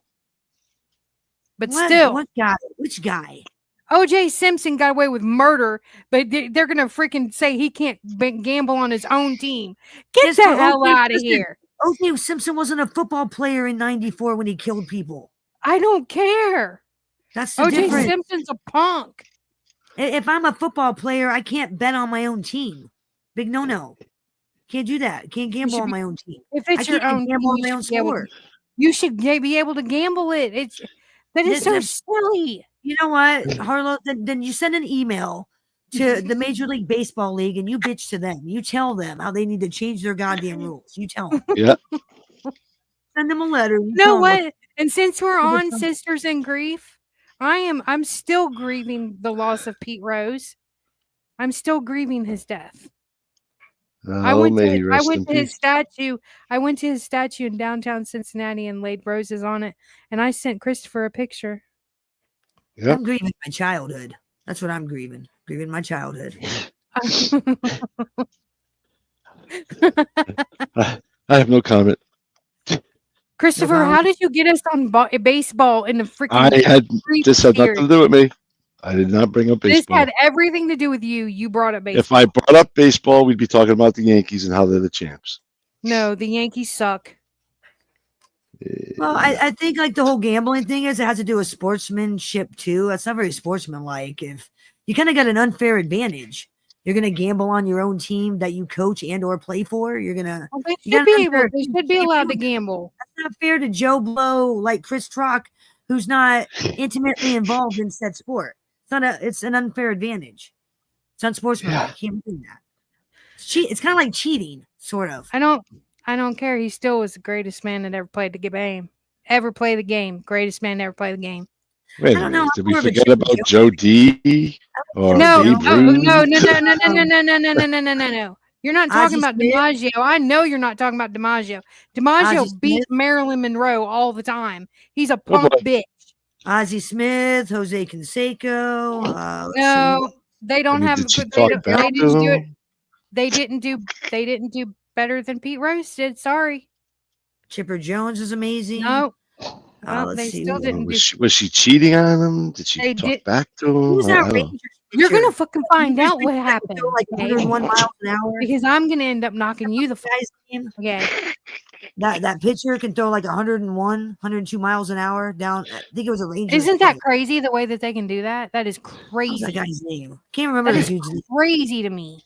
But What? still, What guy? Which guy? O.J. Simpson got away with murder, but they're gonna freaking say he can't gamble on his own team. Get Yes, the but hell O.J. out of listen, here! O.J. Simpson wasn't a football player in '94 when he killed people. I don't care. That's the O.J. difference. Simpson's a punk. If I'm a football player, I can't bet on my own team. Big no. Can't do that. Can't gamble should on be- my own team. If I it's your can't own gamble on team, my you own should be able sport. You should be able to gamble it. That is so This- silly. You know what, Harlow? Then you send an email to the Major League Baseball League and you bitch to them. You tell them how they need to change their goddamn rules. You tell them. Yeah. Send them a letter. You know what? And since we're Give us on some- Sisters in Grief, I'm still grieving the loss of Pete Rose. I'm still grieving his death. I Oh, went may he to rest in his peace. statue. I went to his statue in downtown Cincinnati and laid roses on it. And I sent Christopher a picture. Yep. I'm grieving my childhood. That's what I'm grieving. Grieving my childhood. I have no comment. Christopher, problem. how did you get us on baseball in the freaking I had grief this had nothing period? to do with me. I did not bring up This baseball. had everything to do with you. You brought up baseball. If I brought up baseball, we'd be talking about the Yankees and how they're the champs. No, the Yankees suck. Well, I think like the whole gambling thing is it has to do with sportsmanship too. That's not very sportsmanlike. If you kind of got an unfair advantage, You're gonna gamble on your own team that you coach and or play for. You're gonna. Well, they You should got be an able. unfair- They should be you can't allowed do to that. gamble. That's not fair to Joe Blow like Chris Trock, who's not intimately involved in said sport. It's an unfair advantage. It's unsportsmanlike. You can't do that. It's kind of like cheating, sort of. I don't care. He still was the greatest man that ever played the game. Ever play the game. Greatest man to ever play the game. Wait I a don't know, minute. I'm Did we more of a forget Chipper about Jones. Joe D or No, Babe no, Ruth? no. You're not talking Ozzie about Smith? DiMaggio. I know you're not talking about DiMaggio. DiMaggio Ozzie beat Smith? Marilyn Monroe all the time. He's a Oh, punk boy. bitch. Ozzie Smith, Jose Canseco. Let's No, see. they don't have. Did she They, talk don't- back they to didn't do it. them? They didn't do better than Pete Rose did. Sorry. Chipper Jones is amazing. No. Well, let's they see. still didn't do. Was she cheating on him? Did she They talk did- back to Who's him? I that don't know. Rangers You're pitcher? gonna fucking find Rangers out what pitcher that can happened. throw like okay? 101 miles an hour. Because I'm gonna end up knocking you the fuck. Guy's name. Okay. That pitcher can throw like 101, 102 miles an hour down. I think it was a Rangers. Isn't that player. crazy the way that they can do that? That is What's crazy. that guy's name? Can't remember That his is huge name. crazy to me.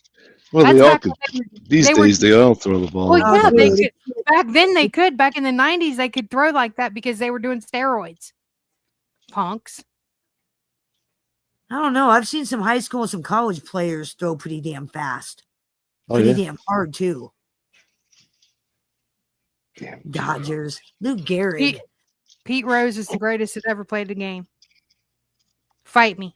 Well, That's they all back could. when These they were- days, they all throw the ball. Well, Oh, yeah, they dude. could. Back then they could. Back in the 90s, they could throw like that because they were doing steroids. Punks. I don't know. I've seen some high school and some college players throw pretty damn fast. Oh, Pretty yeah? damn hard too. Damn. Dodgers. Lou Gehrig. Pete Rose is the greatest that ever played the game. Fight me.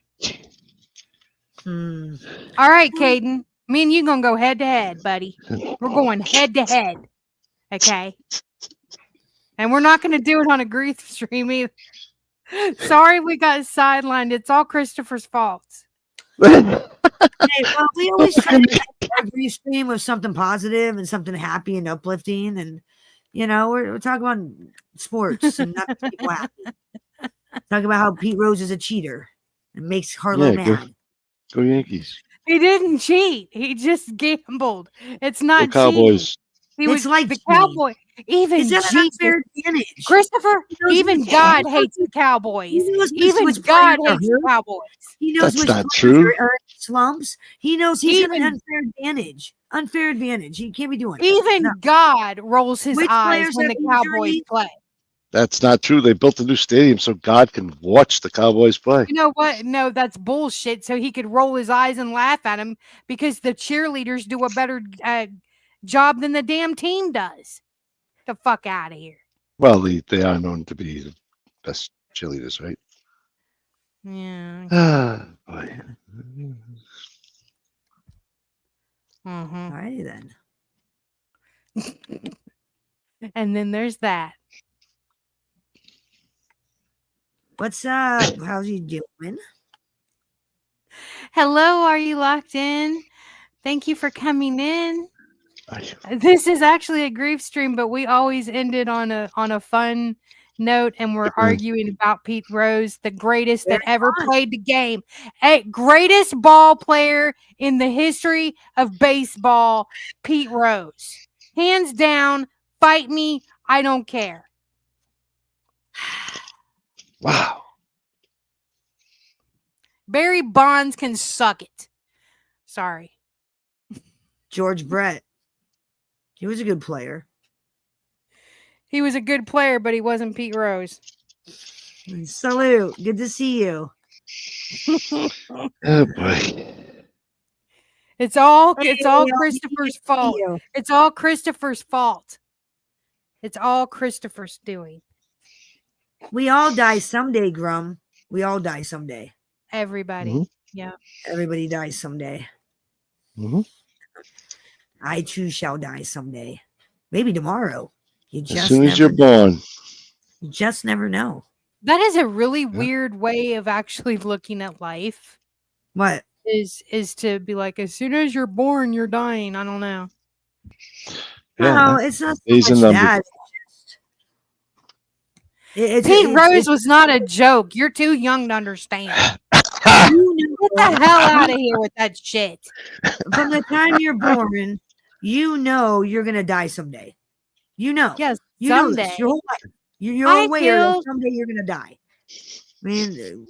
Hmm. All right, Caden. Me and you gonna go head to head, buddy. We're going head to head. Okay. And we're not gonna do it on a grief stream either. Sorry we got sidelined. It's all Christopher's fault. Hey, well, we always try to end every stream with something positive and something happy and uplifting, and we're talking about sports and not make people happy. Talking about how Pete Rose is a cheater and makes Harlow Yeah, go- mad. Go Yankees. He didn't cheat. He just gambled. It's Go not cheating. Cowboys. He It's was like the cheating. Cowboy. Even Is that an Jesus. unfair advantage? Christopher, He knows even which- God he knows hates the Cowboys. He knows Even which God players are hates hurt. the Cowboys. He knows That's which not players true. are in slumps. He knows he's got an Even- unfair advantage. Unfair advantage. He can't be doing it. Even No. God rolls his Which eyes players when have the Cowboys injuries? play. That's not true. They built a new stadium so God can watch the Cowboys play. You know what? No, that's bullshit. So he could roll his eyes and laugh at him because the cheerleaders do a better job than the damn team does. The fuck out of here. Well, they are known to be the best cheerleaders, right? Yeah. Ah, boy. Mm-hmm. All righty then. And then there's that. What's up? How's you doing? Hello, are you locked in? Thank you for coming in. I- This is actually a grief stream, but we always ended on a fun note, and we're arguing about Pete Rose, the greatest that Very ever fun. played the game, greatest ball player in the history of baseball, Pete Rose, hands down. Fight me, I don't care. Wow. Barry Bonds can suck it. Sorry. George Brett. He was a good player. He was a good player, but he wasn't Pete Rose. Salute. Good to see you. Oh boy. It's all Hey, Christopher's See fault. you. It's all Christopher's fault. It's all Christopher's doing. We all die someday, Grum. We all die someday. Everybody. Mhm. Yeah. Everybody dies someday. hmm I too shall die someday. Maybe tomorrow. You As just soon as never you're born. You just never know. That is a really weird way of actually looking at life. What? Is to be like, as soon as you're born, you're dying. I don't know. Yeah. No, it's not so Days much and numbers. that. It's Pete Rose it's- was not a joke. You're too young to understand. you know, Get the hell out of here with that shit. from the time you're born, you know you're gonna die someday. You know. Yes, You know someday. this your whole life. You're I aware that feel- someday you're gonna die. I mean,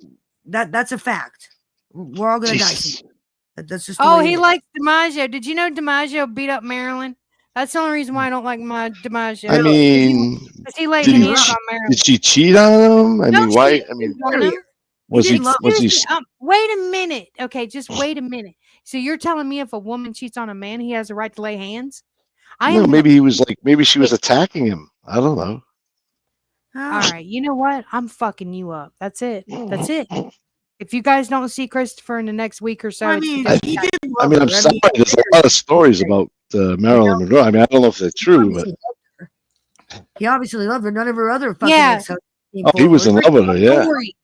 that's a fact. We're all gonna die Jesus. someday. That's just the Oh, way he it is. likes DiMaggio. Did you know DiMaggio beat up Maryland? That's the only reason why I don't like my DiMaggio. I mean, Because he laid did he hands che- on Maryland. did she cheat on him? I No, mean, she why? didn't I mean, cheat on him. was he? didn't love- Was he? Excuse me. Wait a minute. Okay, just wait a minute. So you're telling me if a woman cheats on a man, he has a right to lay hands? I am No, gonna- maybe he was like. Maybe she was attacking him. I don't know. Oh, All right. You know what? I'm fucking you up. That's it. That's it. If you guys don't see Christopher in the next week or so, I it's mean, because he did I love mean, I'm her. sorry. There's a lot of stories about Marilyn Monroe. I mean, I don't know if they're true, but he obviously loved her. None of her other fucking Yeah. ex-husbands came oh, he was in forward. love with her. Yeah. story.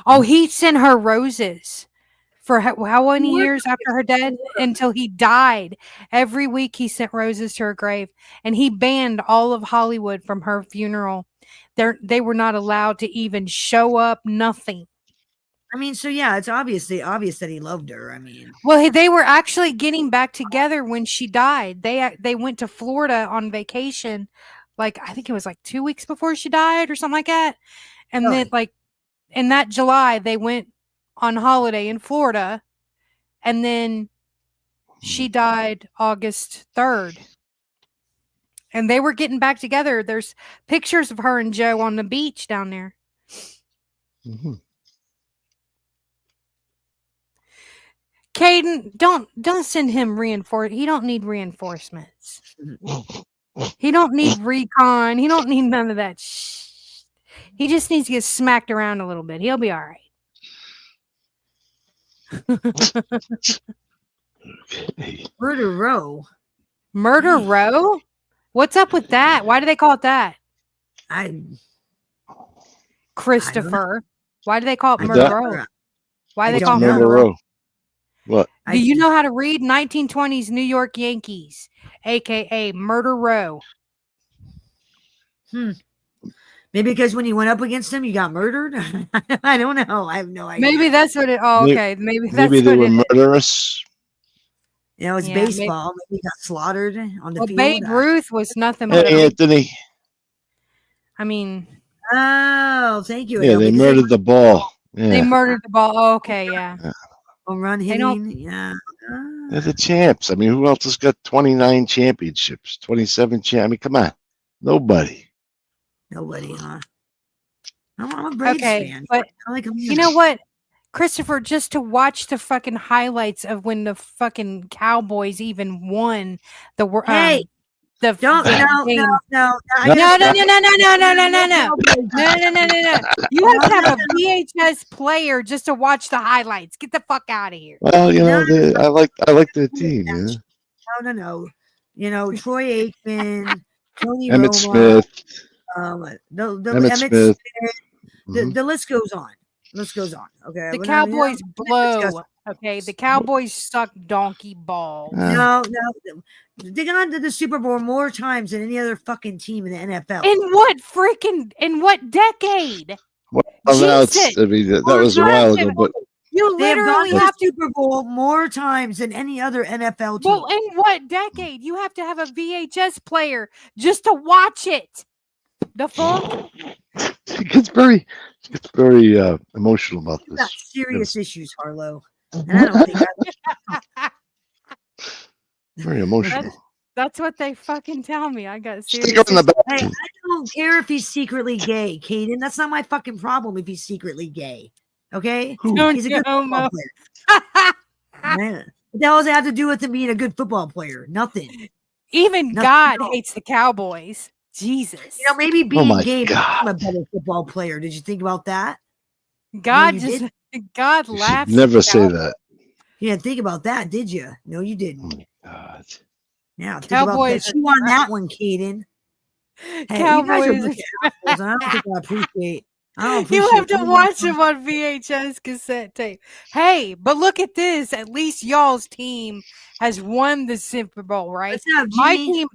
Oh, he sent her roses for how many years after her death until he died. Every week he sent roses to her grave, and he banned all of Hollywood from her funeral. They were not allowed to even show up. Nothing. I mean, so yeah, it's obvious that he loved her. I mean, Well, they were actually getting back together when she died. They went to Florida on vacation, like I think it was like 2 weeks before she died or something like that. And then Really? like in that July, they went on holiday in Florida, and then she died August 3rd. And they were getting back together. There's pictures of her and Joe on the beach down there. Mhm. Caden, don't send him he don't need reinforcements. He don't need recon. He don't need none of that. He just needs to get smacked around a little bit. He'll be all right. Okay. Murder Row. Murder Row? What's up with that? Why do they call it that? I Christopher. Why do they call it I Murder don't- Row? Why do I they call don't it know. Murder Murder Row? Row. What? Do you know how to read 1920s New York Yankees, aka Murder Row? Maybe because when you went up against him, you got murdered. I don't know. I have no idea. Maybe that's what it. Oh, May- okay. Maybe that's Maybe they what were it is. murderous. You know, it's Yeah, maybe- baseball. Maybe he got slaughtered on the Well, field. Babe Ruth was nothing but. Hey, Anthony. I mean, Oh, thank you. Yeah, Adobe, they 'cause murdered the ball. they Yeah, murdered the ball. Oh, okay, yeah. home run They don't- hitting. Yeah. they're the champs. I mean, who else has got 29 championships, 27 I mean, come on, nobody. Nobody, huh? I'm a Braves Okay, fan. but I like 'em. you know what, Christopher? Just to watch the fucking highlights of when the fucking Cowboys even won the Hey, the Don't the no game. no no I No, No, just- no, no, no, no, no, no, no, no, no. No. You have to have a VHS player just to watch the highlights. Get the fuck out of here. Well, you know, No. I like their team. Yeah, No. You know, Troy Aikman, Tony Emmett Romo, Smith, the Emmett Smith. Mhm. the list goes on. List goes on. Okay. The We're not- Cowboys discuss- blow. Okay, the Cowboys suck donkey balls. No, they got into the Super Bowl more times than any other fucking team in the NFL. In what decade? Well, now it's, Jesus. I mean, that was a while ago, but You They have gone literally to the have to. Super Bowl more times than any other NFL team. Well, in what decade? You have to have a VHS player just to watch it. The fuck? she gets very emotional about You got this. serious issues, Harlow. And I don't think Very emotional. That's what they fucking tell me. I got Stick serious. her in the Hey, back. I don't care if he's secretly gay, Caden. That's not my fucking problem if he's secretly gay. Okay? Don't He's a good know, football Mo. player. Man, what the hell does it have to do with him being a good football player? Nothing. Even Nothing God at all. hates the Cowboys. Jesus. You know, maybe being my gay makes God. him a better football player. Did you think about that? God you just God You should laughs. never at say Cowboys. that. You didn't think about that, did you? No, you Oh didn't. my God. Yeah, think Cowboys about that. You on that one, Caden. Hey, you guys are Cowboys. a bunch of assholes, and I don't think I appreciate. I don't appreciate. You have to any watch of them on VHS cassette tape. Hey, but look at this. At least y'all's team has won the Super Bowl, right? What's up, My Genie?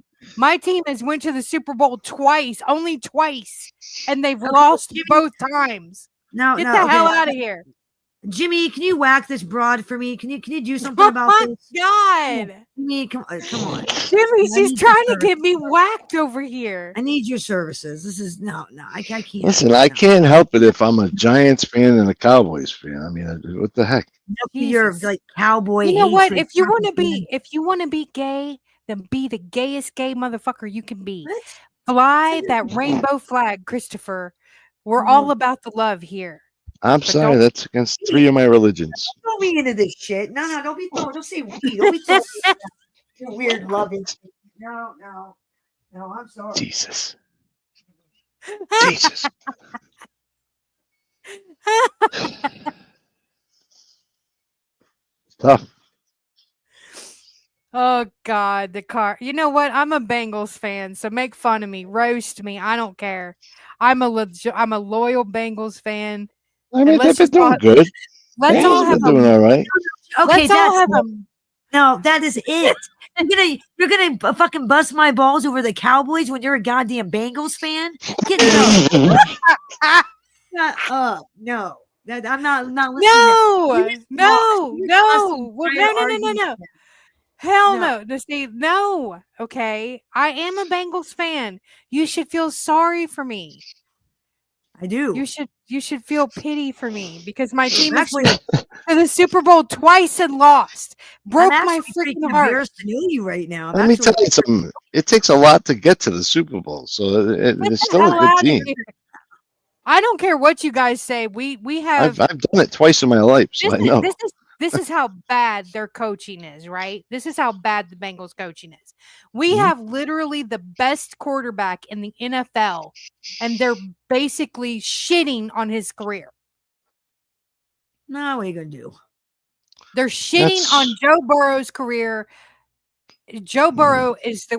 team has went to the Super Bowl twice, only twice, and they've Okay, lost Jimmy. both times. No, Get no, the hell okay. out of here. Jimmy, can you whack this broad for me? Can you do something about Oh this? my God. Jimmy, come on. Jimmy, I she's need your trying to get me whacked over here. I need your services. This is no, I can't. Listen, I can't help it if I'm a Giants fan and a Cowboys fan. I mean, what the heck? You're Jesus. like cowboy. You know what? hatred If you want to propaganda. be gay, then be the gayest gay motherfucker you can be. What? Fly that rainbow flag, Christopher. We're Mm. all about the love here. I'm But sorry, don't- that's against 3 of my religions. Throw me into this shit. No, don't be throwing. Don't say we. Don't be throwing your weird loving. No, I'm sorry. Jesus. Jesus. Tough. Oh God, the car. You know what? I'm a Bengals fan, so make fun of me, roast me. I don't care. I'm a loyal Bengals fan. I mean, let's they've been just all- doing good. Let's all Bengals have been doing a all right. Okay, let's all have a no. That is it. You're gonna fucking bust my balls over the Cowboys when you're a goddamn Bengals fan. Get no. Shut up. No. I'm not listening. no. Well, no. Hell No. no. No. Okay. I am a Bengals fan. You should feel sorry for me. I do. You should feel pity for me because my team has Actually, been to the Super Bowl twice and lost. Broke I'm my actually freaking freaking heart. embarrassed to know you right now. Let me tell you something. It takes a lot to get to the Super Bowl, so it's still a Hell good outta team. here. I don't care what you guys say. We have I've done it twice in my life, so I know. this is how bad their coaching is, right? This is how bad the Bengals coaching is. We Mhm. have literally the best quarterback in the NFL, and they're basically shitting on his career. No, what are you gonna do? They're shitting on That's- Joe Burrow's career. Joe Burrow is the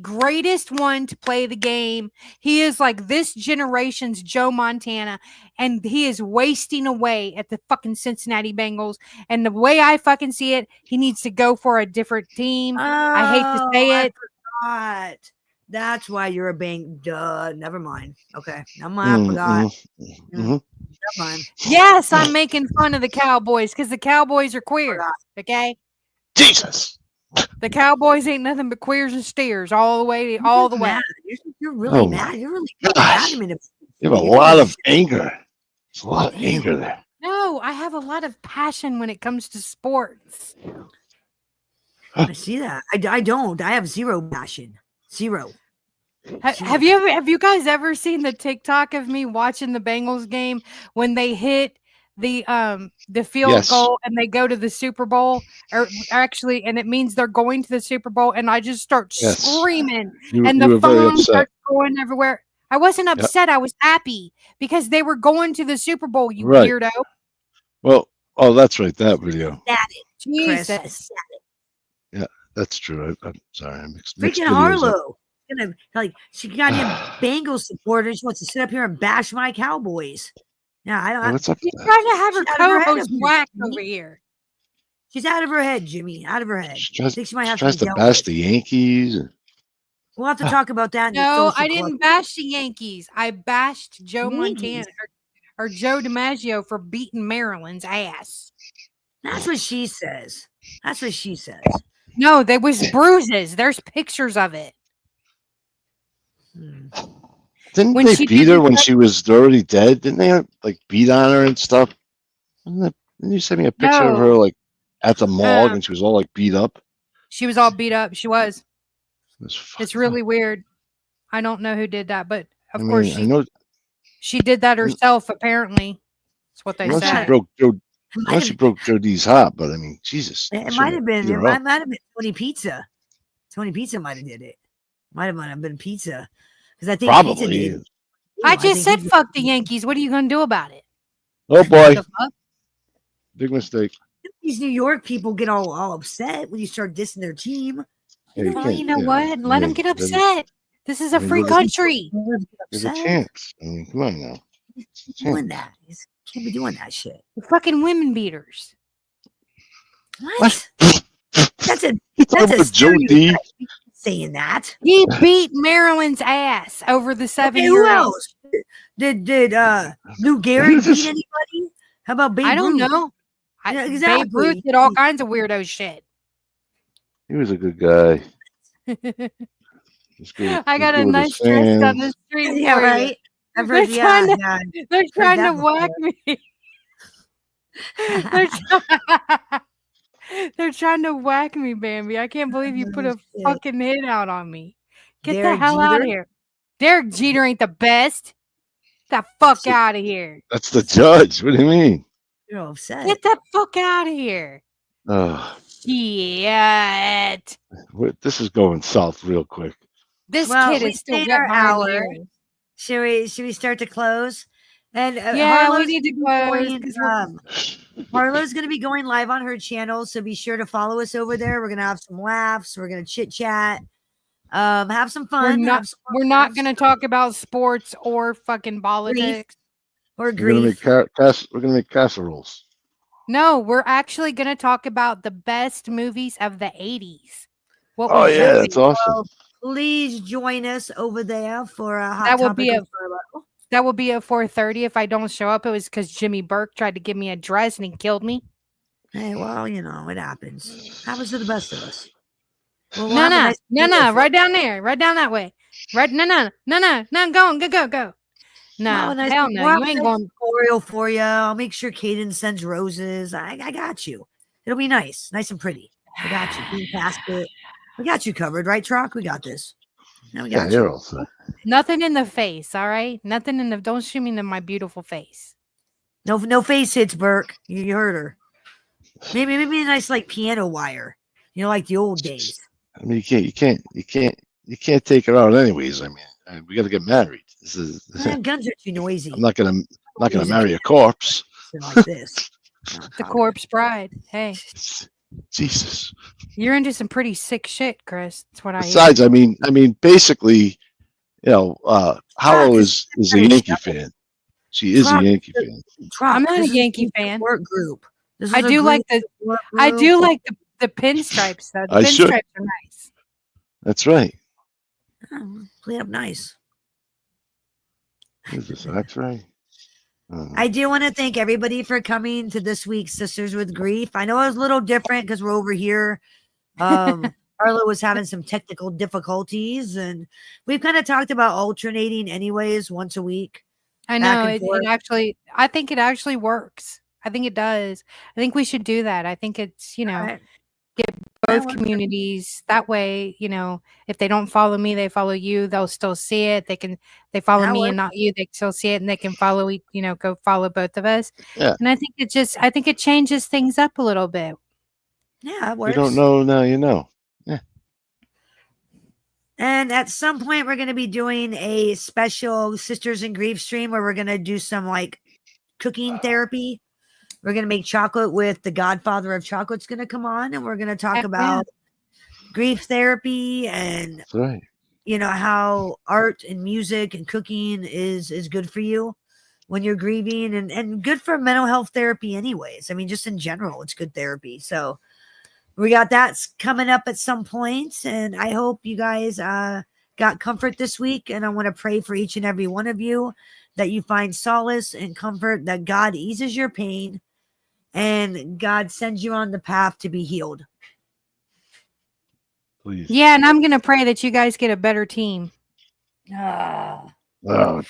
greatest one to play the game. He is like this generation's Joe Montana, and he is wasting away at the fucking Cincinnati Bengals. And the way I fucking see it, he needs to go for a different team. I hate to say it. I forgot. That's why you're a bang. Duh. Never mind. Okay. I forgot. Mhm. Never mind. Yes, I'm making fun of the Cowboys because the Cowboys are queer. Okay, Jesus. the Cowboys ain't nothing but queers and steers all the way. All the way. Mad. You're really Oh mad. my You're really gosh. adamant. You have a lot of anger. There's a lot of anger there. No, I have a lot of passion when it comes to sports. I see that. I don't. I have zero passion. Zero. Have you guys ever seen the TikTok of me watching the Bengals game when they hit the field Yes. goal and they go to the Super Bowl, or actually, and it means they're going to the Super Bowl, and I just start Yes. screaming, You and were the very phone upset. starts going everywhere. I wasn't upset. I was happy because they were going to the Super Bowl. You Right. weirdo. Well, oh, that's right. That video. Chris. Jesus. That's true. I'm sorry. I mixed Freaking videos up. Harlow. Gonna like she got him Bengals supporter. She wants to sit up here and bash my Cowboys. Yeah, I Hey, don't. what's up She's with that? trying to have her She's out of her head co-host over here. whacked over here. She's out of her head, Jimmy. Out of her head. She tries, think she might she have tries to to dealt bash with. the Yankees. We'll have to talk about that. In the No, social I club. didn't bash the Yankees. I bashed Joe Yankees. Montana or Joe DiMaggio for beating Maryland's ass. That's what she says. That's what she says. No, there was bruises. There's pictures of it. Hmm. Didn't When they she beat did her the- when she was already dead? Didn't they like beat on her and stuff? Didn't you send me a picture of No. her like at the morgue Um, and she was all like beat up? She was all beat up. She was. It was It's fucked really up. weird. I don't know who did that, but of I course mean, I know, she did that herself. Apparently, that's what I they know she said. broke Joe. It I might know have she been- broke Joe D's heart, but I mean, Jesus. It she might have been. beat It her might up. have been Tony Pizza. Tony Pizza might have did it. Might have been Pizza because I think Pizza Probably. did. I think just said Pizza- fuck the Yankees. What are you going to do about it? Oh boy, The fuck? big mistake. These New York people get all upset when you start dissing their team. Yeah, you Well, can't- you know yeah, what? Let them yeah, get then upset. This is a I mean, free what is- country. There's a Upset. chance. I mean, come on now. Doing that. You can't be doing that shit. They're fucking women beaters. What? That's a You talking that's a about Joe D? stereotype. Saying that. He beat Maryland's ass over the 7 Okay, year who else? Did Lou Gehrig beat anybody? How about Babe I don't Ruth? know. Yeah, Babe exactly. Ruth did all kinds of weirdo shit. He was a good guy. He's good. I He's got a good with nice his dress down the fans. street Yeah, for you. right. I've heard. They're trying to- Yeah. They're trying that to whack me. They're, try- They're trying to whack me, Bambi. I can't believe you put Oh, a shit. fucking hit out on me. Get the Derek hell out Jeter? of here. Derek Jeter ain't the best. Get the fuck So- out of here. That's the judge. What do you mean? You're upset. Get the fuck out of here. Oh, Shit. this is going south real quick. This Well, kid we is still made wet our behind the hour. ears. Should we start to close? And Yeah, we Harlow's need to gonna be close. going, 'Cause we're- Harlow's going to be going live on her channel, so be sure to follow us over there. We're going to have some laughs. We're going to chit chat, have some fun. we're not going to talk about sports or fucking politics. or We're gonna grief. make casseroles. No, we're actually going to talk about the best movies of the 80s. What Oh we yeah, really- that's awesome. Please join us over there for a hot That will topic be with Harlow. That will be at 4:30. If I don't show up, it was because Jimmy Burke tried to give me a dress and he killed me. Hey, well, you know, it happens. Happens to the best of us. Well, No, have a no, nice no, meal no, for- right down there, right down that way. Right, no, go. We'll No, have a nice- hell we'll no, have you a ain't nice going. tutorial for you. I'll make sure Caden sends roses. I got you. It'll be nice and pretty. I got you. Green basket. We got you covered, right, Truck? We got this. Yeah, we Yeah, got you're you. all set. Nothing in the face, all right? Nothing in the. Don't shoot me in my beautiful face. No face hits, Burke. You heard her. Maybe a nice like piano wire. You know, like the old days. I mean, you can't take her out anyways. I mean, we got to get married. This is. Guns are too noisy. I'm not gonna Music. marry a corpse. Like this. The corpse bride. Hey, Jesus. you're into some pretty sick shit, Chris. That's what I hear. Besides, I mean, basically, Harlow is a Yankee fan. She is a Yankee fan. I'm not a Yankee fan. Work group. This I is a do like group the. work I group. do like the pinstripes though. The I should. pinstripes are nice. That's right. Clean up nice. What is this? That's right. I do want to thank everybody for coming to this week's Sisters with Grief. I know it was a little different because we're over here. Arlo was having some technical difficulties, and we've kind of talked about alternating anyways once a week. I back know and it forth. actually. I think it actually works. I think it does. I think we should do that. I think it's Right. both well, communities that way. If they don't follow me, they follow you. They'll still see it. They follow That me works. and not you. They still see it, and they can follow. Go follow both of us. Yeah. And I think it changes things up a little bit. Yeah, it You works. don't know now, you know. And at some point, we're going to be doing a special Sisters in Grief stream where we're going to do some like cooking therapy. We're going to make chocolate with the godfather of chocolate's going to come on, and we're going to talk Heck yeah. about grief therapy and That's right. how art and music and cooking is good for you when you're grieving and good for mental health therapy anyways. I mean, just in general, it's good therapy. So we got that's coming up at some point, and I hope you guys got comfort this week. And I want to pray for each and every one of you that you find solace and comfort, that God eases your pain and God sends you on the path to be healed. Please. Yeah, and I'm gonna pray that you guys get a better team. Ah. Oh,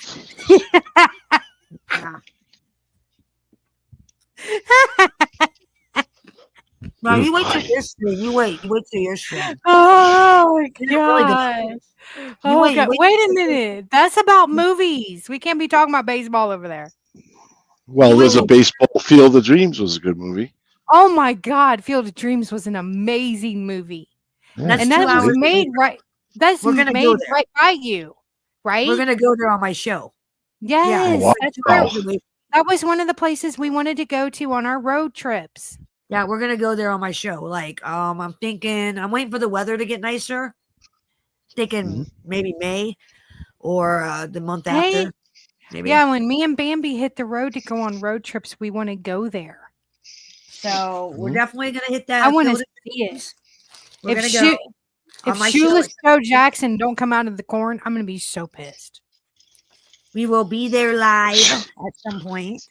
No, You're you wait till fine. your stream. You wait till your stream. Oh my You're really good. god! You wait, God. wait Wait a till- minute. That's about movies. We can't be talking about baseball over there. well, You there's a will- baseball. Field of Dreams was a good movie. Oh my god! Field of Dreams was an amazing movie, Yeah. That's and 2 that was hours made right. That's We're gonna made go there. right by you, right? We're gonna go there on my show. Yes, wow. that's Wow. right. That was one of the places we wanted to go to on our road trips. Yeah, we're gonna go there on my show. Like, I'm waiting for the weather to get nicer. Thinking Mhm. maybe May or the month Hey, after. Maybe. Yeah, when me and Bambi hit the road to go on road trips, we want to go there. So we're Mhm. definitely gonna hit that. I want to Field of see it. Dreams. We're If gonna shoe- go on If my show. Shoeless Joe Jackson don't come out of the corn, I'm gonna be so pissed. We will be there live at some point.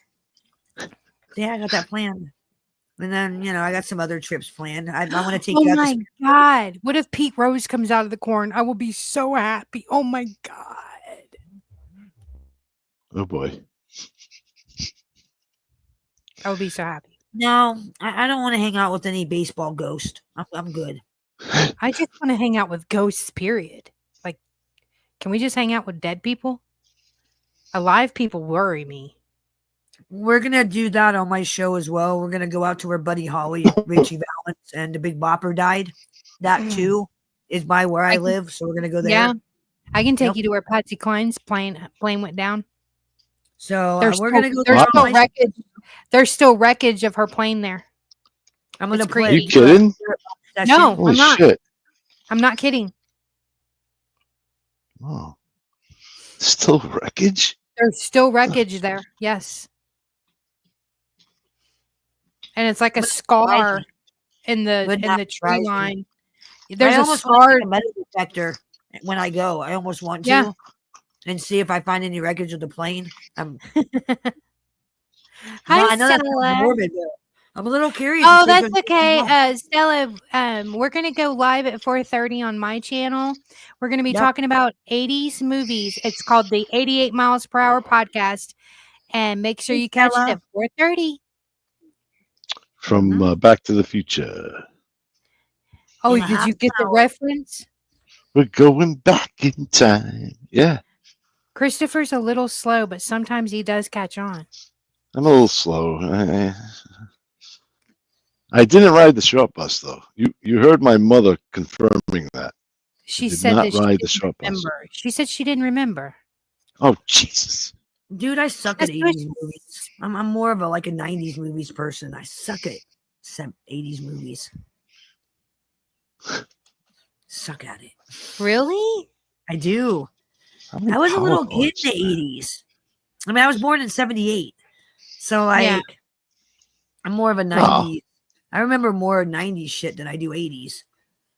Yeah, I got that planned. And then, I got some other trips planned. I want to take Oh you out my to God. What if Pete Rose comes out of the corn? I will be so happy. Oh my God. Oh boy. I would be so happy. No, I don't want to hang out with any baseball ghost. I'm good. I just want to hang out with ghosts, period. Like, can we just hang out with dead people? Alive people worry me. We're going to do that on my show as well. We're going to go out to where Buddy Holly, Richie Valens, and the Big Bopper died. That too is by where I live. So we're going to go there. Yeah. I can take Yep. you to where Patsy Cline's plane went down. So There's we're going to go there's there. still on my- wreckage. There's still wreckage of her plane there. I'm going to it's play. Are you creepy. kidding? that No. shit. Holy I'm not. shit. I'm not kidding. Oh. Still wreckage? There's still wreckage there. Yes. And it's like a Wouldn't scar surprise in the Would not tree surprise me. line. I There's a almost want to scar. take a metal detector when I go. I almost want to. Yeah. And see if I find any wreckage of the plane. Hi, I know that's Stella. morbid, but I'm a little curious. Oh, to see if that's there's anything else. okay. Stella, we're gonna go live at 4:30 on my channel. We're gonna be Yep. talking about 80s movies. It's called the 88 Miles Per Hour podcast. And make sure Hey, you catch Stella. it at 4:30. From Back to the Future. Oh, In a did half you get the hour. reference? We're going back in time. Yeah. Christopher's a little slow, but sometimes he does catch on. I'm a little slow. I didn't ride the short bus though. You heard my mother confirming that. She did said not that she ride the didn't short bus. remember. She said she didn't remember. Oh Jesus. Dude, I suck at That's what 80s movies. I'm more of a 90s movies person. I suck at 80s movies. Suck at it. Really? I do. I'm I was a little powerful, kid in the 80s. I mean, I was born in 78. So, Yeah. I'm more of a 90s. I remember more 90s shit than I do 80s.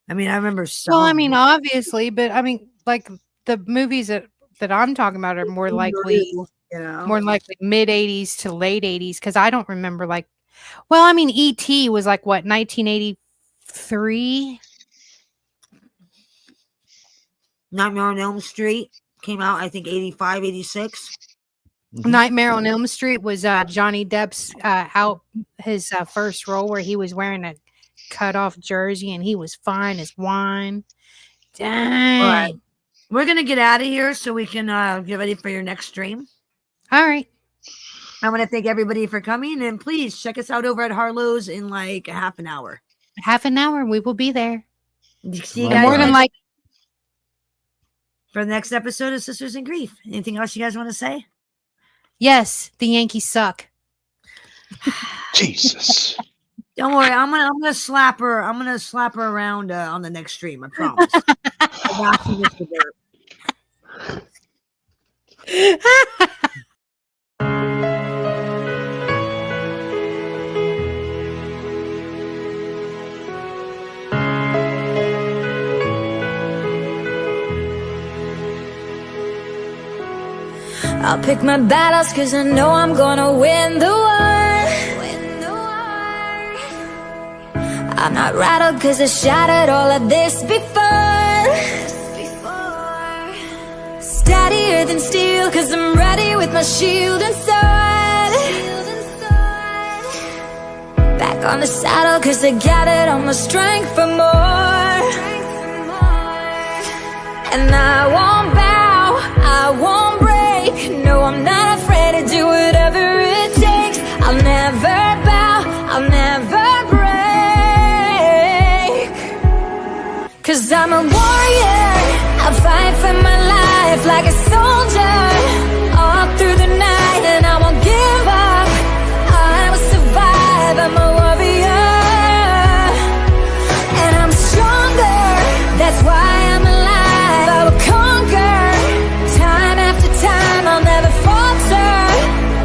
I mean, I remember some. Well, I mean, obviously, but I mean, like the movies that I'm talking about are more likely mid 80s to late 80s because I don't remember well, I mean, E.T. was what, 1983? Nightmare on Elm Street came out, I think, 85, 86. Nightmare on Elm Street was Johnny Depp's his first role where he was wearing a cut off jersey and he was fine as wine. Dang. All right. We're going to get out of here so we can get ready for your next stream. All right. I want to thank everybody for coming, and please check us out over at Harlow's in a half an hour. Half an hour, we will be there. See you Well, guys More than next- like for the next episode of Sisters in Grief. Anything else you guys want to say? yes, the Yankees suck. Jesus. Don't worry, I'm gonna slap her. I'm gonna slap her around on the next stream. I promise. I got you, Mr. Dirt. I'll pick my battles cause I know I'm gonna win the war. I'm not rattled cause I shattered all of this before. Steadier than steel cause I'm ready with my shield and sword. Back on the saddle cause I gathered all my strength for more. And I won't bow, I won't break. No, I'm not afraid to do whatever it takes. I'll never bow, I'll never break. Cause I'm a warrior, I fight for my life like a soldier. All through the night and I won't give up. I will survive, I'm a warrior. And I'm stronger, that's why I'm alive. I will conquer, time after time, I'll never falter.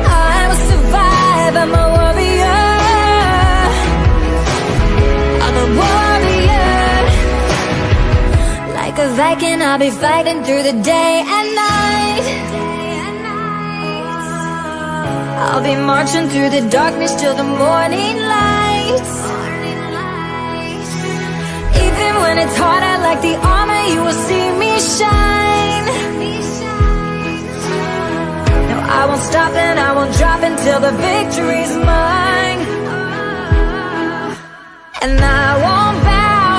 I will survive, I'm a warrior. I'm a warrior. Like a Viking, I'll be fighting through the day and night. I'll be marching through the darkness till the morning light. Even when it's hard, I like the armor, you will see me shine. No, I won't stop and I won't drop until the victory's mine. And I won't bow,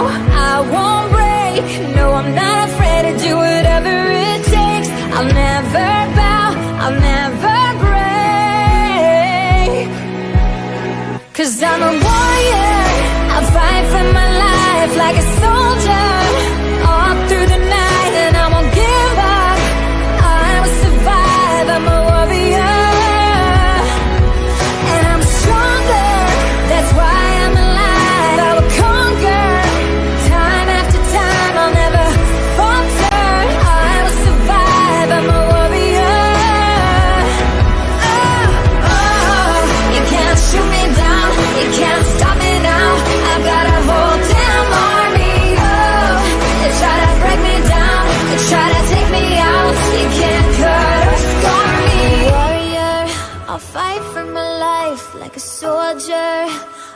I won't break. No, I'm not afraid to do whatever it takes. I'll never bow, I'll never break. 'Cause I'm a warrior, I'll fight for my life like a soldier, all through the night, and I won't give up. I will survive, I'm a warrior. And I'm stronger, that's why I'm alive. I will conquer, time after time, I'll never falter. I will survive, I'm a warrior. Oh, oh, you can't shoot me down, you can't stop me now. I've got a whole damn army. Oh, they try to break me down, they try to take me out. You can't cut or scar me. Warrior, I'll fight for my life like a soldier,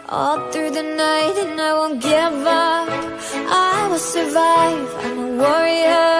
all through the night, and I won't give up. I will survive, I'm a warrior.